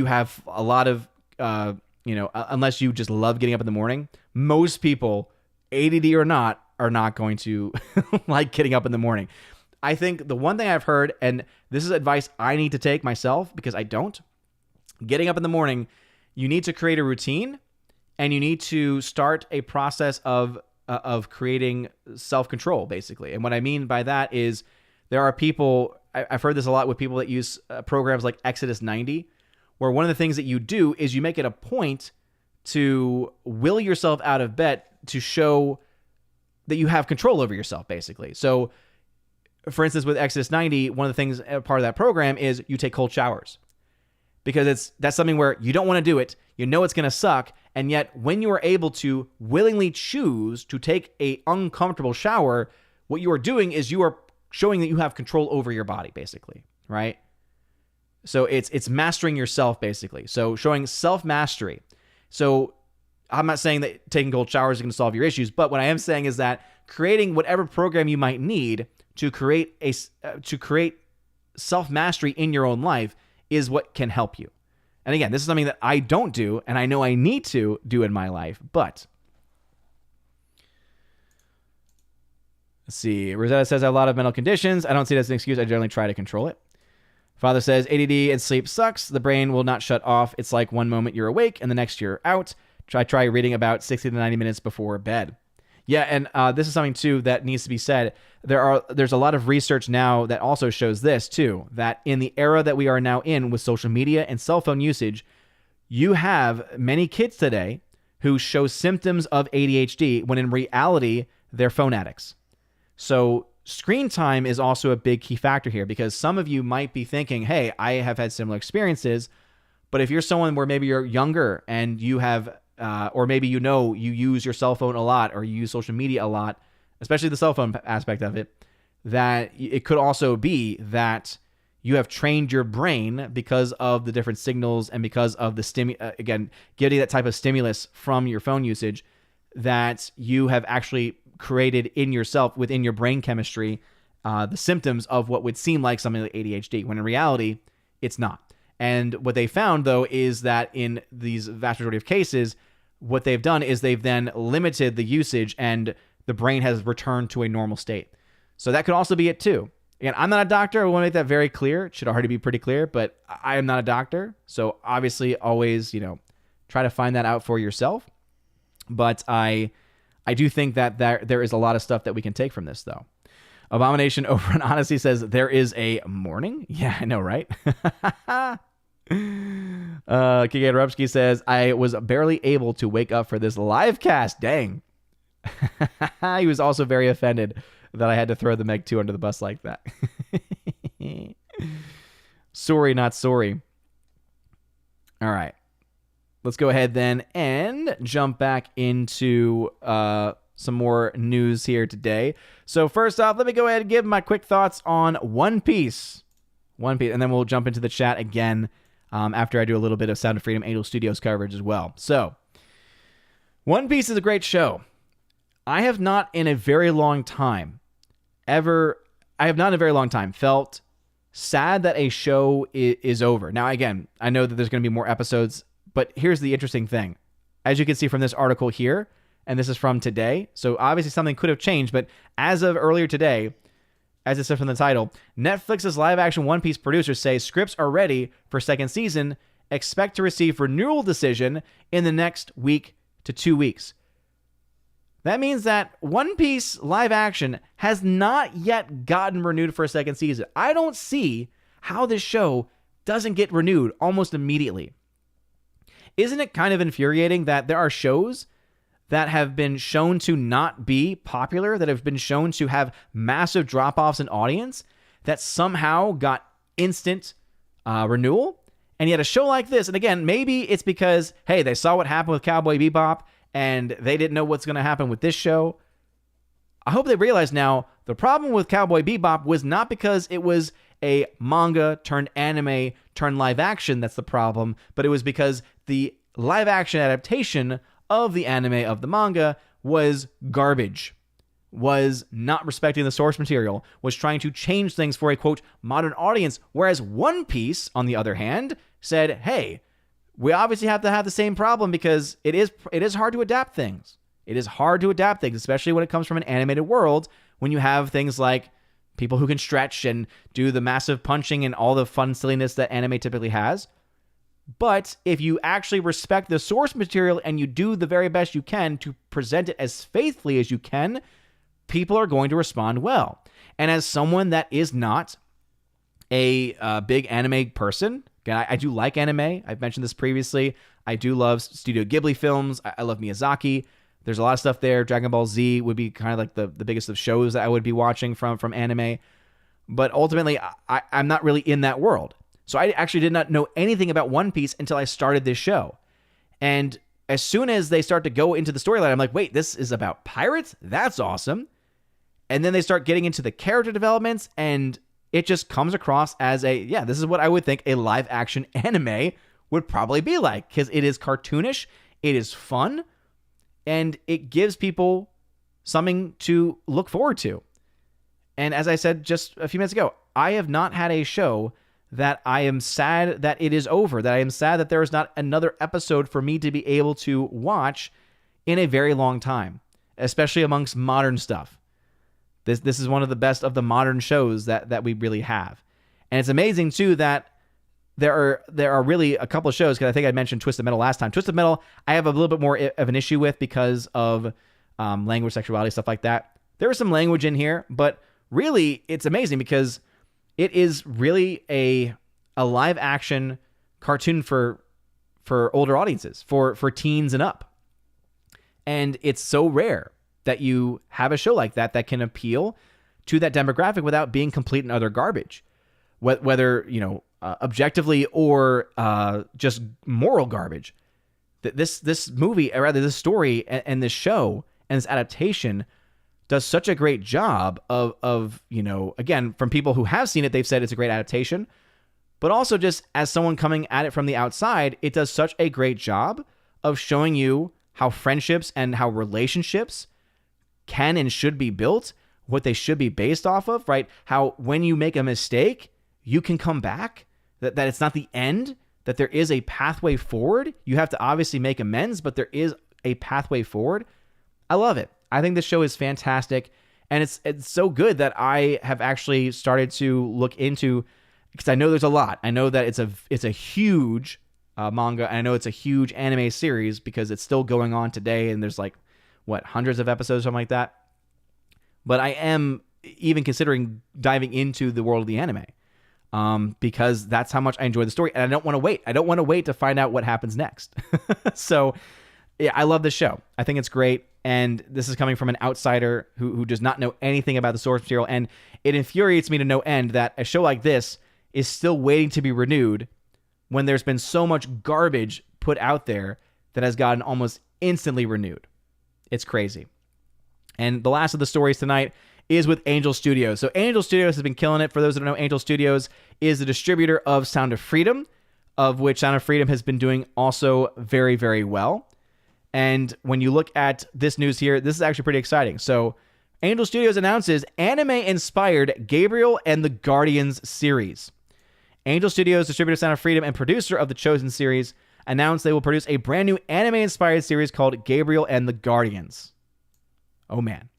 have a lot of, unless you just love getting up in the morning, most people, ADD or not, are not going to like getting up in the morning. I think the one thing I've heard, and this is advice I need to take myself because I don't, getting up in the morning, you need to create a routine and you need to start a process of creating self-control, basically. And what I mean by that is there are people, I've heard this a lot with people that use programs like Exodus 90, where one of the things that you do is you make it a point to will yourself out of bed to show that you have control over yourself, basically. So, for instance, with Exodus 90, one of the things, part of that program is you take cold showers. Because that's something where you don't want to do it, you know it's going to suck, and yet when you are able to willingly choose to take a uncomfortable shower, what you are doing is you are showing that you have control over your body, basically, right? So it's mastering yourself, basically. So showing self-mastery. So I'm not saying that taking cold showers is going to solve your issues, but what I am saying is that creating whatever program you might need to create self-mastery in your own life is what can help you. And again, this is something that I don't do, and I know I need to do in my life, but let's see. Rosetta says, I have a lot of mental conditions. I don't see it as an excuse. I generally try to control it. Father says, ADD and sleep sucks. The brain will not shut off. It's like one moment you're awake and the next you're out. Try reading about 60 to 90 minutes before bed. Yeah, and this is something, too, that needs to be said. There's a lot of research now that also shows this, too, that in the era that we are now in with social media and cell phone usage, you have many kids today who show symptoms of ADHD when in reality, they're phone addicts. So screen time is also a big key factor here because some of you might be thinking, hey, I have had similar experiences, but if you're someone where maybe you're younger and you have or maybe you use your cell phone a lot or you use social media a lot, especially the cell phone aspect of it, that it could also be that you have trained your brain because of the different signals and because of the again, getting that type of stimulus from your phone usage, that you have actually created in yourself, within your brain chemistry, the symptoms of what would seem like something like ADHD, when in reality, it's not. And what they found, though, is that in these vast majority of cases, what they've done is they've then limited the usage and the brain has returned to a normal state. So that could also be it too. Again, I'm not a doctor. I want to make that very clear. It should already be pretty clear, but I am not a doctor. So obviously always, try to find that out for yourself. But I do think that there is a lot of stuff that we can take from this, though. Abomination over on Odyssey says, there is a morning? Yeah, I know, right? Kike Rupsky says, I was barely able to wake up for this live cast. Dang. He was also very offended that I had to throw the Meg 2 under the bus like that. Sorry, not sorry. All right. Let's go ahead then and jump back into some more news here today. So first off, let me go ahead and give my quick thoughts on One Piece. And then we'll jump into the chat again after I do a little bit of Sound of Freedom Angel Studios coverage as well. So One Piece is a great show. I have not in a very long time felt sad that a show is over. Now, again, I know that there's going to be more episodes, but here's the interesting thing. As you can see from this article here, and this is from today, so obviously something could have changed, but as of earlier today, as it said from the title, Netflix's live-action One Piece producers say scripts are ready for second season, expect to receive renewal decision in the next week to 2 weeks. That means that One Piece live action has not yet gotten renewed for a second season. I don't see how this show doesn't get renewed almost immediately. Isn't it kind of infuriating that there are shows that have been shown to not be popular, that have been shown to have massive drop-offs in audience, that somehow got instant renewal? And yet a show like this, and again, maybe it's because, hey, they saw what happened with Cowboy Bebop, and they didn't know what's going to happen with this show. I hope they realize now the problem with Cowboy Bebop was not because it was a manga turned anime turned live action that's the problem, but it was because the live action adaptation of the anime of the manga was garbage, was not respecting the source material, was trying to change things for a, quote, modern audience, whereas One Piece, on the other hand, said, hey, we obviously have to have the same problem because it is hard to adapt things. It is hard to adapt things, especially when it comes from an animated world, when you have things like people who can stretch and do the massive punching and all the fun silliness that anime typically has. But if you actually respect the source material and you do the very best you can to present it as faithfully as you can, people are going to respond well. And as someone that is not a big anime person, again, I do like anime. I've mentioned this previously. I do love Studio Ghibli films. I love Miyazaki. There's a lot of stuff there. Dragon Ball Z would be kind of like the biggest of shows that I would be watching from anime. But ultimately, I'm not really in that world. So I actually did not know anything about One Piece until I started this show. And as soon as they start to go into the storyline, I'm like, wait, this is about pirates? That's awesome. And then they start getting into the character developments, and it just comes across as this is what I would think a live action anime would probably be like, because it is cartoonish, it is fun, and it gives people something to look forward to. And as I said just a few minutes ago, I have not had a show that I am sad that it is over, that I am sad that there is not another episode for me to be able to watch in a very long time, especially amongst modern stuff. This is one of the best of the modern shows that we really have. And it's amazing, too, that there are really a couple of shows, because I think I mentioned Twisted Metal last time. Twisted Metal, I have a little bit more of an issue with because of language, sexuality, stuff like that. There is some language in here, but really, it's amazing because it is really a live action cartoon for older audiences, for teens and up. And it's so rare that you have a show like that can appeal to that demographic without being complete and utter garbage, whether objectively or just moral garbage. This movie, or rather this story and this show and this adaptation does such a great job of, again, from people who have seen it, they've said it's a great adaptation, but also just as someone coming at it from the outside, it does such a great job of showing you how friendships and how relationships can and should be built, what they should be based off of, right? How when you make a mistake, you can come back, that it's not the end, that there is a pathway forward. You have to obviously make amends, but there is a pathway forward. I love it. I think this show is fantastic, and it's so good that I have actually started to look into, because I know there's a lot. I know that it's a huge manga, and I know it's a huge anime series because it's still going on today, and there's like, hundreds of episodes, something like that. But I am even considering diving into the world of the anime because that's how much I enjoy the story, and I don't want to wait. I don't want to wait to find out what happens next. So, yeah, I love this show. I think it's great, and this is coming from an outsider who does not know anything about the source material, and it infuriates me to no end that a show like this is still waiting to be renewed when there's been so much garbage put out there that has gotten almost instantly renewed. It's crazy. And the last of the stories tonight is with Angel Studios. So Angel Studios has been killing it. For those that don't know, Angel Studios is the distributor of Sound of Freedom, of which Sound of Freedom has been doing also very, very well. And when you look at this news here, this is actually pretty exciting. So Angel Studios announces anime-inspired Gabriel and the Guardians series. Angel Studios, distributor of Sound of Freedom and producer of the Chosen series, announced they will produce a brand new anime-inspired series called Gabriel and the Guardians. Oh, man.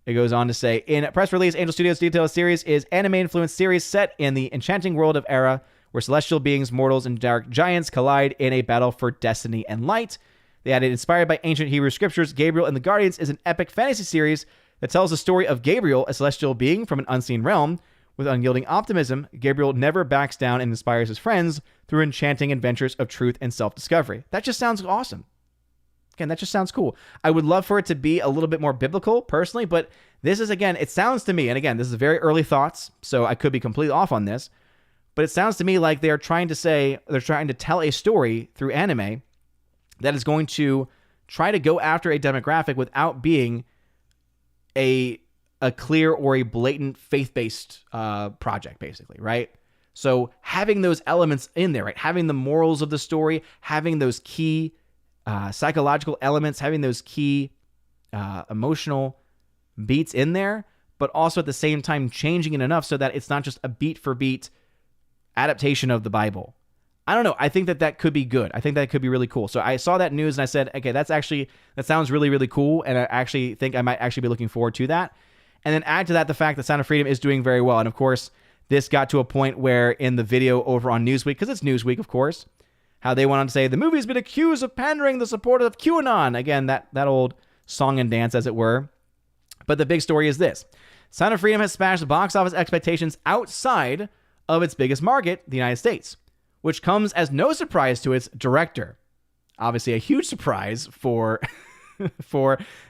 It goes on to say, in a press release, Angel Studios detailed series is anime-influenced series set in the enchanting world of Era, where celestial beings, mortals, and dark giants collide in a battle for destiny and light. They added, inspired by ancient Hebrew scriptures, Gabriel and the Guardians is an epic fantasy series that tells the story of Gabriel, a celestial being from an unseen realm. With unyielding optimism, Gabriel never backs down and inspires his friends through enchanting adventures of truth and self-discovery. That just sounds awesome. Again, that just sounds cool. I would love for it to be a little bit more biblical, personally, but this is, again, it sounds to me, and again, this is very early thoughts, so I could be completely off on this, but it sounds to me like they're trying to tell a story through anime that is going to try to go after a demographic without being a clear or a blatant faith-based project, basically, right? So having those elements in there, right? Having the morals of the story, having those key psychological elements, having those key emotional beats in there, but also at the same time changing it enough so that it's not just a beat-for-beat adaptation of the Bible. I don't know. I think that could be good. I think that could be really cool. So I saw that news and I said, okay, that sounds really, really cool. And I actually think I might actually be looking forward to that. And then add to that the fact that Sound of Freedom is doing very well. And of course, this got to a point where in the video over on Newsweek, because it's Newsweek, of course, how they went on to say the movie's been accused of pandering the supporters of QAnon. Again, that old song and dance, as it were. But the big story is this. Sound of Freedom has smashed box office expectations outside of its biggest market, the United States, which comes as no surprise to its director. Obviously, a huge surprise for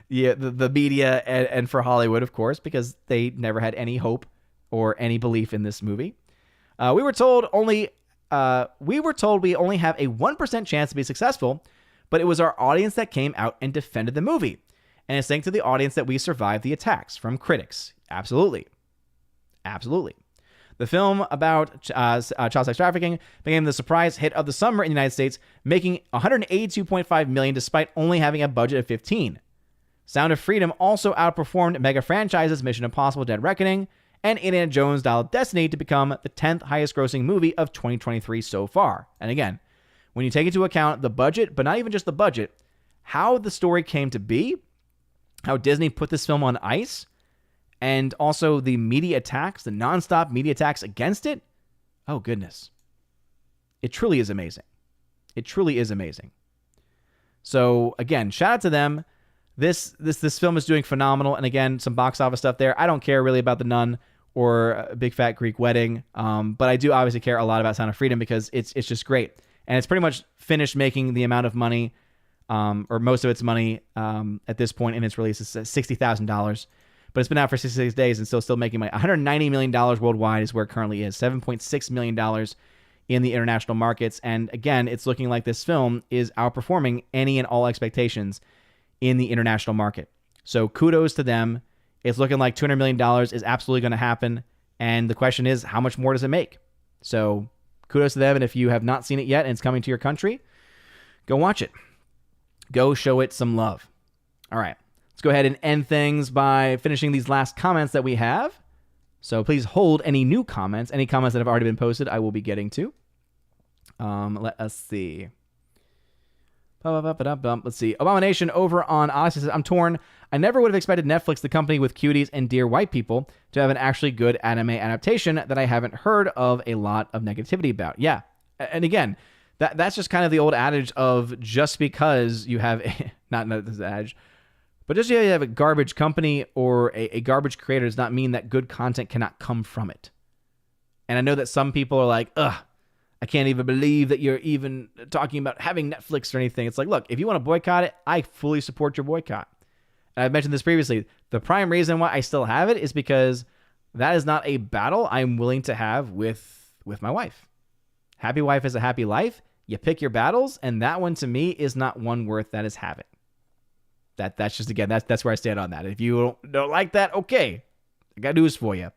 the media and for Hollywood, of course, because they never had any hope or any belief in this movie. We were told we only have a 1% chance to be successful, but it was our audience that came out and defended the movie. And it's thanks to the audience that we survived the attacks from critics. Absolutely. Absolutely. The film about child sex trafficking became the surprise hit of the summer in the United States, making $182.5 million despite only having a budget of $15 million. Sound of Freedom also outperformed mega franchises Mission Impossible: Dead Reckoning and Indiana Jones: Dial of Destiny to become the 10th highest grossing movie of 2023 so far. And again, when you take into account the budget, but not even just the budget, how the story came to be, how Disney put this film on ice, and also the media attacks, the nonstop media attacks against it. Oh, goodness. It truly is amazing. It truly is amazing. So, again, shout out to them. This film is doing phenomenal. And again, some box office stuff there. I don't care really about The Nun or Big Fat Greek Wedding. But I do obviously care a lot about Sound of Freedom because it's just great. And it's pretty much finished making the amount of money, or most of its money at this point in its release is $60,000. But it's been out for 66 days and still making money. $190 million worldwide is where it currently is. $7.6 million in the international markets. And again, it's looking like this film is outperforming any and all expectations in the international market. So kudos to them. It's looking like $200 million is absolutely going to happen. And the question is, how much more does it make? So kudos to them. And if you have not seen it yet and it's coming to your country, go watch it. Go show it some love. All right. Let's go ahead and end things by finishing these last comments that we have. So please hold any new comments. Any comments that have already been posted, I will be getting to. Let us see. Let's see. Abomination over on Odyssey says, I'm torn. I never would have expected Netflix, the company with cuties and dear white people, to have an actually good anime adaptation that I haven't heard of a lot of negativity about. Yeah. And again, that's just kind of the old adage of just because you have, not this adage, but just because you have a garbage company or a garbage creator does not mean that good content cannot come from it. And I know that some people are like, ugh, I can't even believe that you're even talking about having Netflix or anything. It's like, look, if you want to boycott it, I fully support your boycott. And I've mentioned this previously. The prime reason why I still have it is because that is not a battle I'm willing to have with my wife. Happy wife is a happy life. You pick your battles, and that one to me is not one worth that is having. That's just, again, that's where I stand on that. If you don't like that, okay, I got news for you.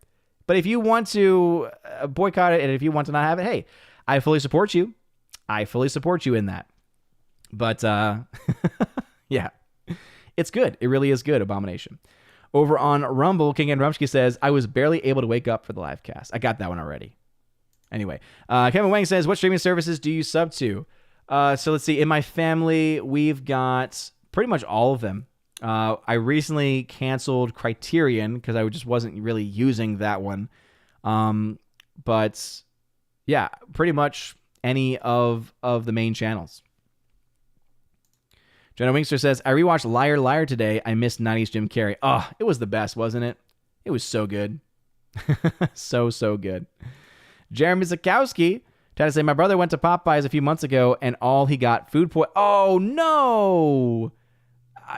But if you want to boycott it, and if you want to not have it, hey, I fully support you. I fully support you in that. But, yeah, it's good. It really is good, Abomination. Over on Rumble, King and Rumsky says, I was barely able to wake up for the live cast. I got that one already. Anyway, Kevin Wang says, what streaming services do you sub to? So let's see. In my family, we've got pretty much all of them. I recently canceled Criterion because I just wasn't really using that one. But yeah, pretty much any of the main channels. Jenna Wingster says, I rewatched Liar Liar today. I missed 90s Jim Carrey. Oh, it was the best, wasn't it? It was so good. so good. Jeremy Zakowski tried to say, my brother went to Popeyes a few months ago and all he got food poisoning. Oh, no.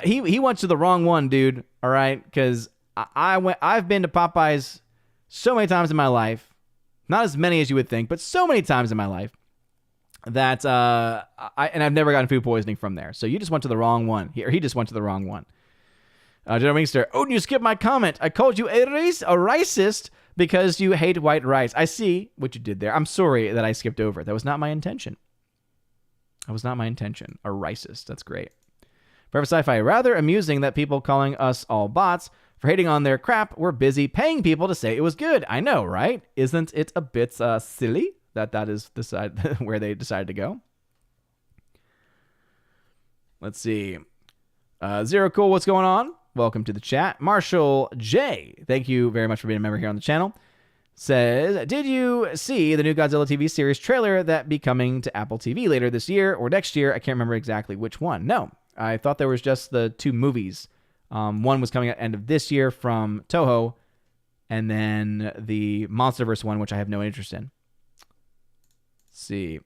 He went to the wrong one, dude. All right. Because I've been to Popeyes so many times in my life. Not as many as you would think, but so many times in my life that I've never gotten food poisoning from there. So you just went to the wrong one. He just went to the wrong one. General Wingster, oh, you skipped my comment. I called you a racist because you hate white rice. I see what you did there. I'm sorry that I skipped over it. That was not my intention. A racist. That's great. Forever Sci-Fi, rather amusing that people calling us all bots for hating on their crap were busy paying people to say it was good. I know, right? Isn't it a bit silly that is the side where they decided to go? Let's see. Zero Cool, what's going on? Welcome to the chat. Marshall J, thank you very much for being a member here on the channel. Says, did you see the new Godzilla TV series trailer that be coming to Apple TV later this year or next year? I can't remember exactly which one. No, I thought there was just the two movies. One was coming at the end of this year from Toho, and then the MonsterVerse one, which I have no interest in. Let's see.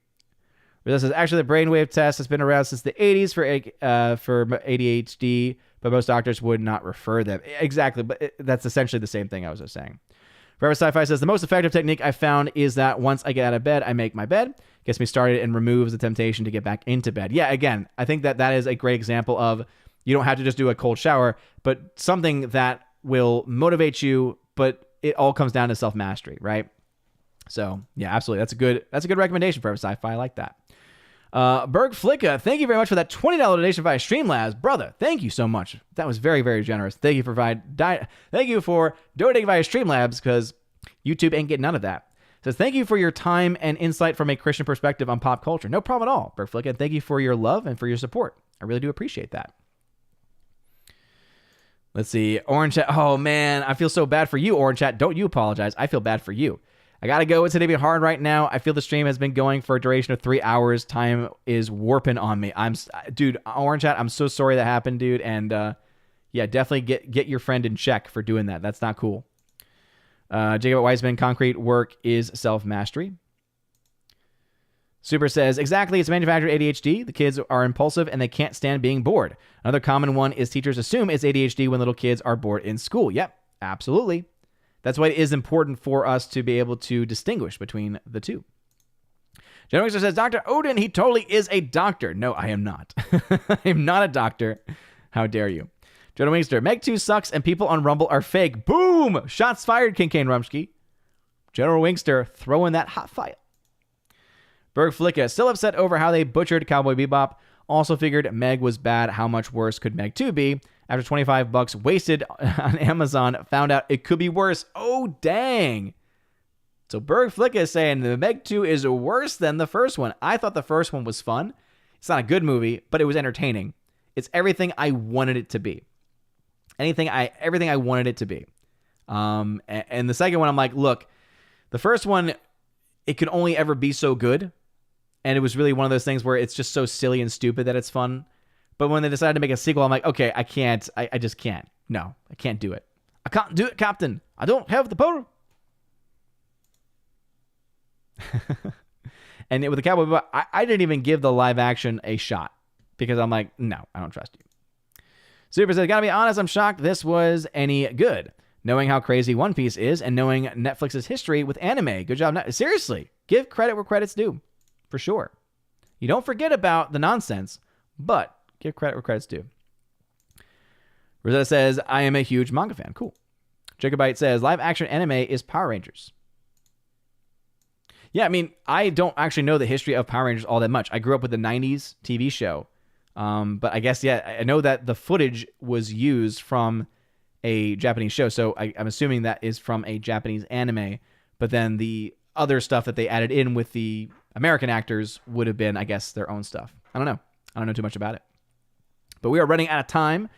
This is actually the brainwave test has been around since the 80s for ADHD, but most doctors would not refer them. Exactly, but that's essentially the same thing I was just saying. Forever Sci-Fi says, the most effective technique I found is that once I get out of bed, I make my bed, gets me started, and removes the temptation to get back into bed. Yeah, again, I think that is a great example of you don't have to just do a cold shower, but something that will motivate you, but it all comes down to self-mastery, right? So, yeah, absolutely. That's a good recommendation, Forever Sci-Fi. I like that. Berg Flicka, thank you very much for that $20 donation via Streamlabs. Brother, thank you so much. That was very, very generous. Thank you for donating via Streamlabs because YouTube ain't getting none of that. Says, thank you for your time and insight from a Christian perspective on pop culture. No problem at all, Berg Flicka. And thank you for your love and for your support. I really do appreciate that. Let's see. Orange Chat. Oh, man. I feel so bad for you, Orange Chat. Don't you apologize. I feel bad for you. I gotta go. It's gonna be hard right now. I feel the stream has been going for a duration of 3 hours. Time is warping on me. Dude, Orange Chat, I'm so sorry that happened, dude. And yeah, definitely get your friend in check for doing that. That's not cool. Jacob Weisman, concrete work is self-mastery. Super says, exactly, it's manufactured ADHD. The kids are impulsive and they can't stand being bored. Another common one is teachers assume it's ADHD when little kids are bored in school. Yep, absolutely. That's why it is important for us to be able to distinguish between the two. General Wixer says, Dr. Odin, he totally is a doctor. No, I am not. I am not a doctor. How dare you? Jonah Wingster, Meg 2 sucks and people on Rumble are fake. Boom! Shots fired, King Kane Rumsky. General Wingster throwing that hot fire. Berg Flicka, still upset over how they butchered Cowboy Bebop. Also figured Meg was bad. How much worse could Meg 2 be? After $25 wasted on Amazon, found out it could be worse. Oh, dang. So Berg Flicka is saying the Meg 2 is worse than the first one. I thought the first one was fun. It's not a good movie, but it was entertaining. It's everything I wanted it to be. Everything I wanted it to be. And the second one, I'm like, look, the first one, it could only ever be so good. And it was really one of those things where it's just so silly and stupid that it's fun. But when they decided to make a sequel, I'm like, okay, I can't. I just can't. No, I can't do it. I can't do it, Captain. I don't have the power. And with the Cowboy Bebop, I didn't even give the live action a shot because I'm like, no, I don't trust you. Super says, gotta be honest, I'm shocked this was any good. Knowing how crazy One Piece is and knowing Netflix's history with anime. Good job. Seriously, give credit where credit's due. For sure. You don't forget about the nonsense, but give credit where credit's due. Rosetta says, I am a huge manga fan. Cool. Jacobite says, live action anime is Power Rangers. Yeah, I mean, I don't actually know the history of Power Rangers all that much. I grew up with the 90s TV show. But I guess, yeah, I know that the footage was used from a Japanese show. So I'm assuming that is from a Japanese anime. But then the other stuff that they added in with the American actors would have been, I guess, their own stuff. I don't know. I don't know too much about it. But we are running out of time.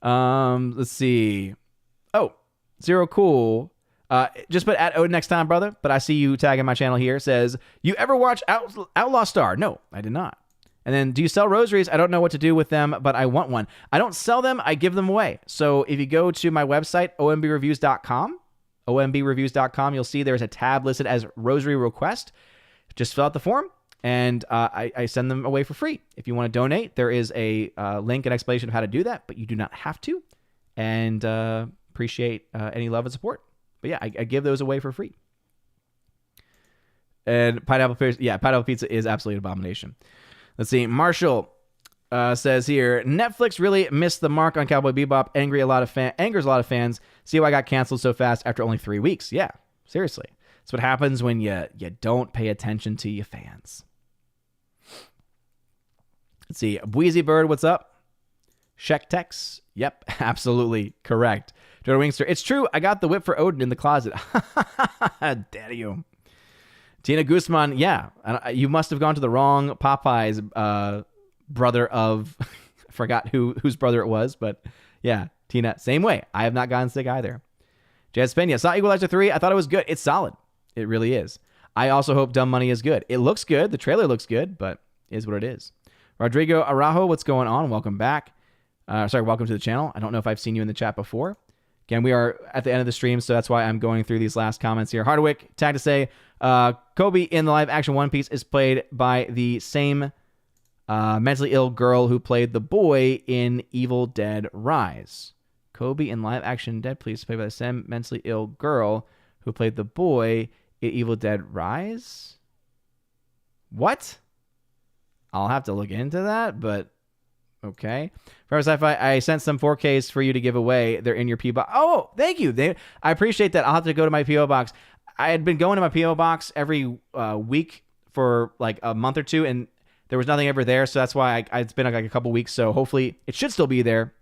Let's see. Oh, Zero Cool. Just put at Odin next time, brother. But I see you tagging my channel here. Says, you ever watch Outlaw Star? No, I did not. And then, do you sell rosaries? I don't know what to do with them, but I want one. I don't sell them. I give them away. So if you go to my website, ombreviews.com, ombreviews.com, you'll see there's a tab listed as rosary request. Just fill out the form, and I send them away for free. If you want to donate, there is a link and explanation of how to do that, but you do not have to. And appreciate any love and support. But yeah, I give those away for free. And pineapple pizza is absolutely an abomination. Let's see. Marshall says here, Netflix really missed the mark on Cowboy Bebop. Angers a lot of fans. See why I got canceled so fast after only 3 weeks. Yeah, seriously. That's what happens when you don't pay attention to your fans. Let's see. Wheezy Bird, what's up? Shek Tex. Yep, absolutely correct. Jordan Wingster, it's true. I got the whip for Odin in the closet. Daddy you. Tina Guzman, yeah. You must have gone to the wrong Popeye's brother of... I forgot whose brother it was, but yeah, Tina, same way. I have not gotten sick either. Jazz Pena, saw Equalizer 3. I thought it was good. It's solid. It really is. I also hope Dumb Money is good. It looks good. The trailer looks good, but is what it is. Rodrigo Araujo, what's going on? Welcome back. Welcome to the channel. I don't know if I've seen you in the chat before. Again, we are at the end of the stream, so that's why I'm going through these last comments here. Hardwick, tag to say, Kobe in the live-action One Piece is played by the same mentally ill girl who played the boy in Evil Dead Rise. Kobe in live-action Dead Police is played by the same mentally ill girl who played the boy in Evil Dead Rise? What? I'll have to look into that, but... Okay. Forever Sci-Fi, I sent some 4Ks for you to give away. They're in your P.O. box. Oh, thank you. I appreciate that. I'll have to go to my P.O. box. I had been going to my P.O. box every week for like a month or two, and there was nothing ever there, so that's why it's been like a couple weeks, so hopefully it should still be there.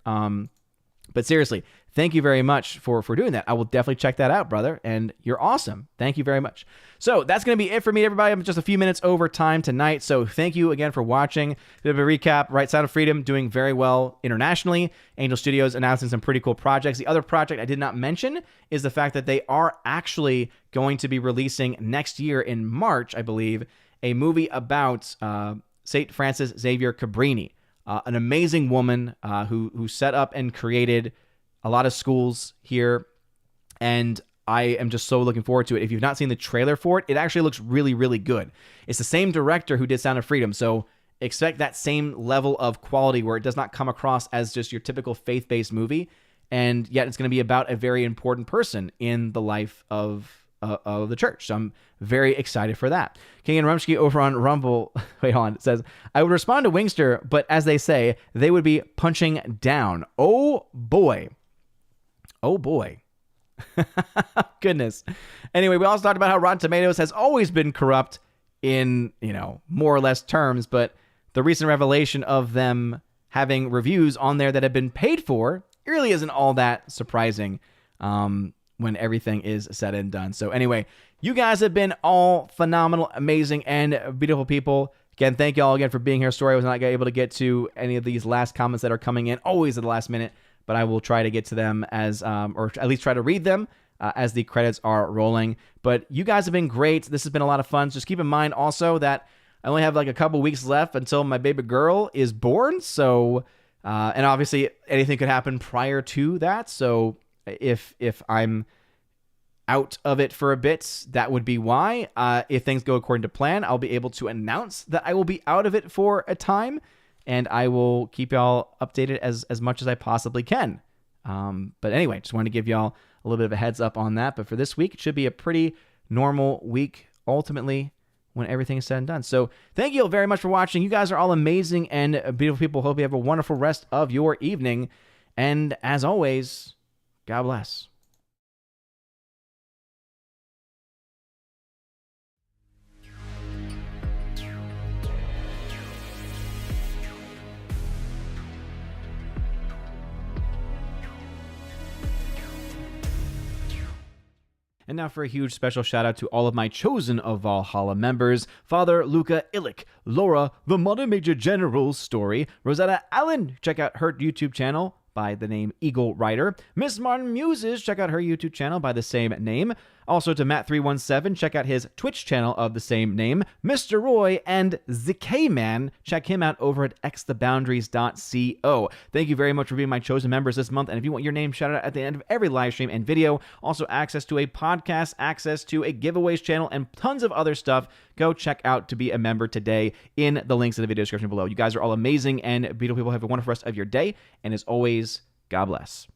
But seriously, thank you very much for doing that. I will definitely check that out, brother, and you're awesome. Thank you very much. So that's going to be it for me, everybody. I'm just a few minutes over time tonight, so thank you again for watching. Bit of a recap, right? Sound of Freedom doing very well internationally. Angel Studios announcing some pretty cool projects. The other project I did not mention is the fact that they are actually going to be releasing next year in March, I believe, a movie about St. Francis Xavier Cabrini, an amazing woman who set up and created a lot of schools here, and I am just so looking forward to it. If you've not seen the trailer for it, it actually looks really, really good. It's the same director who did Sound of Freedom, so expect that same level of quality where it does not come across as just your typical faith-based movie, and yet it's going to be about a very important person in the life of of the church. So I'm very excited for that. King and Rumsky over on Rumble, wait, hold on, it says, I would respond to Wingster, but as they say, they would be punching down. Oh boy. Oh boy. Goodness. Anyway, we also talked about how Rotten Tomatoes has always been corrupt in, more or less terms, but the recent revelation of them having reviews on there that have been paid for really isn't all that surprising when everything is said and done. So anyway, you guys have been all phenomenal, amazing, and beautiful people. Again, thank you all again for being here. Sorry I was not able to get to any of these last comments that are coming in, always at the last minute, but I will try to get to them as, or at least try to read them as the credits are rolling. But you guys have been great. This has been a lot of fun. Just keep in mind also that I only have like a couple weeks left until my baby girl is born. So, and obviously anything could happen prior to that. So if I'm out of it for a bit, that would be why. If things go according to plan, I'll be able to announce that I will be out of it for a time, and I will keep y'all updated as much as I possibly can. But anyway, just wanted to give y'all a little bit of a heads up on that. But for this week, it should be a pretty normal week, ultimately, when everything is said and done. So thank you all very much for watching. You guys are all amazing and beautiful people. Hope you have a wonderful rest of your evening. And as always, God bless. And now for a huge special shout out to all of my Chosen of Valhalla members: Father Luca Illich, Laura, the Mother Major General's Story, Rosetta Allen, check out her YouTube channel by the name Eagle Rider, Miss Martin Muses, check out her YouTube channel by the same name. Also to Matt317, check out his Twitch channel of the same name. Mr. Roy and ZK-Man, check him out over at xtheboundaries.co. Thank you very much for being my chosen members this month. And if you want your name shouted out at the end of every live stream and video, also access to a podcast, access to a giveaways channel, and tons of other stuff, go check out to be a member today in the links in the video description below. You guys are all amazing and beautiful people. Have a wonderful rest of your day. And as always, God bless.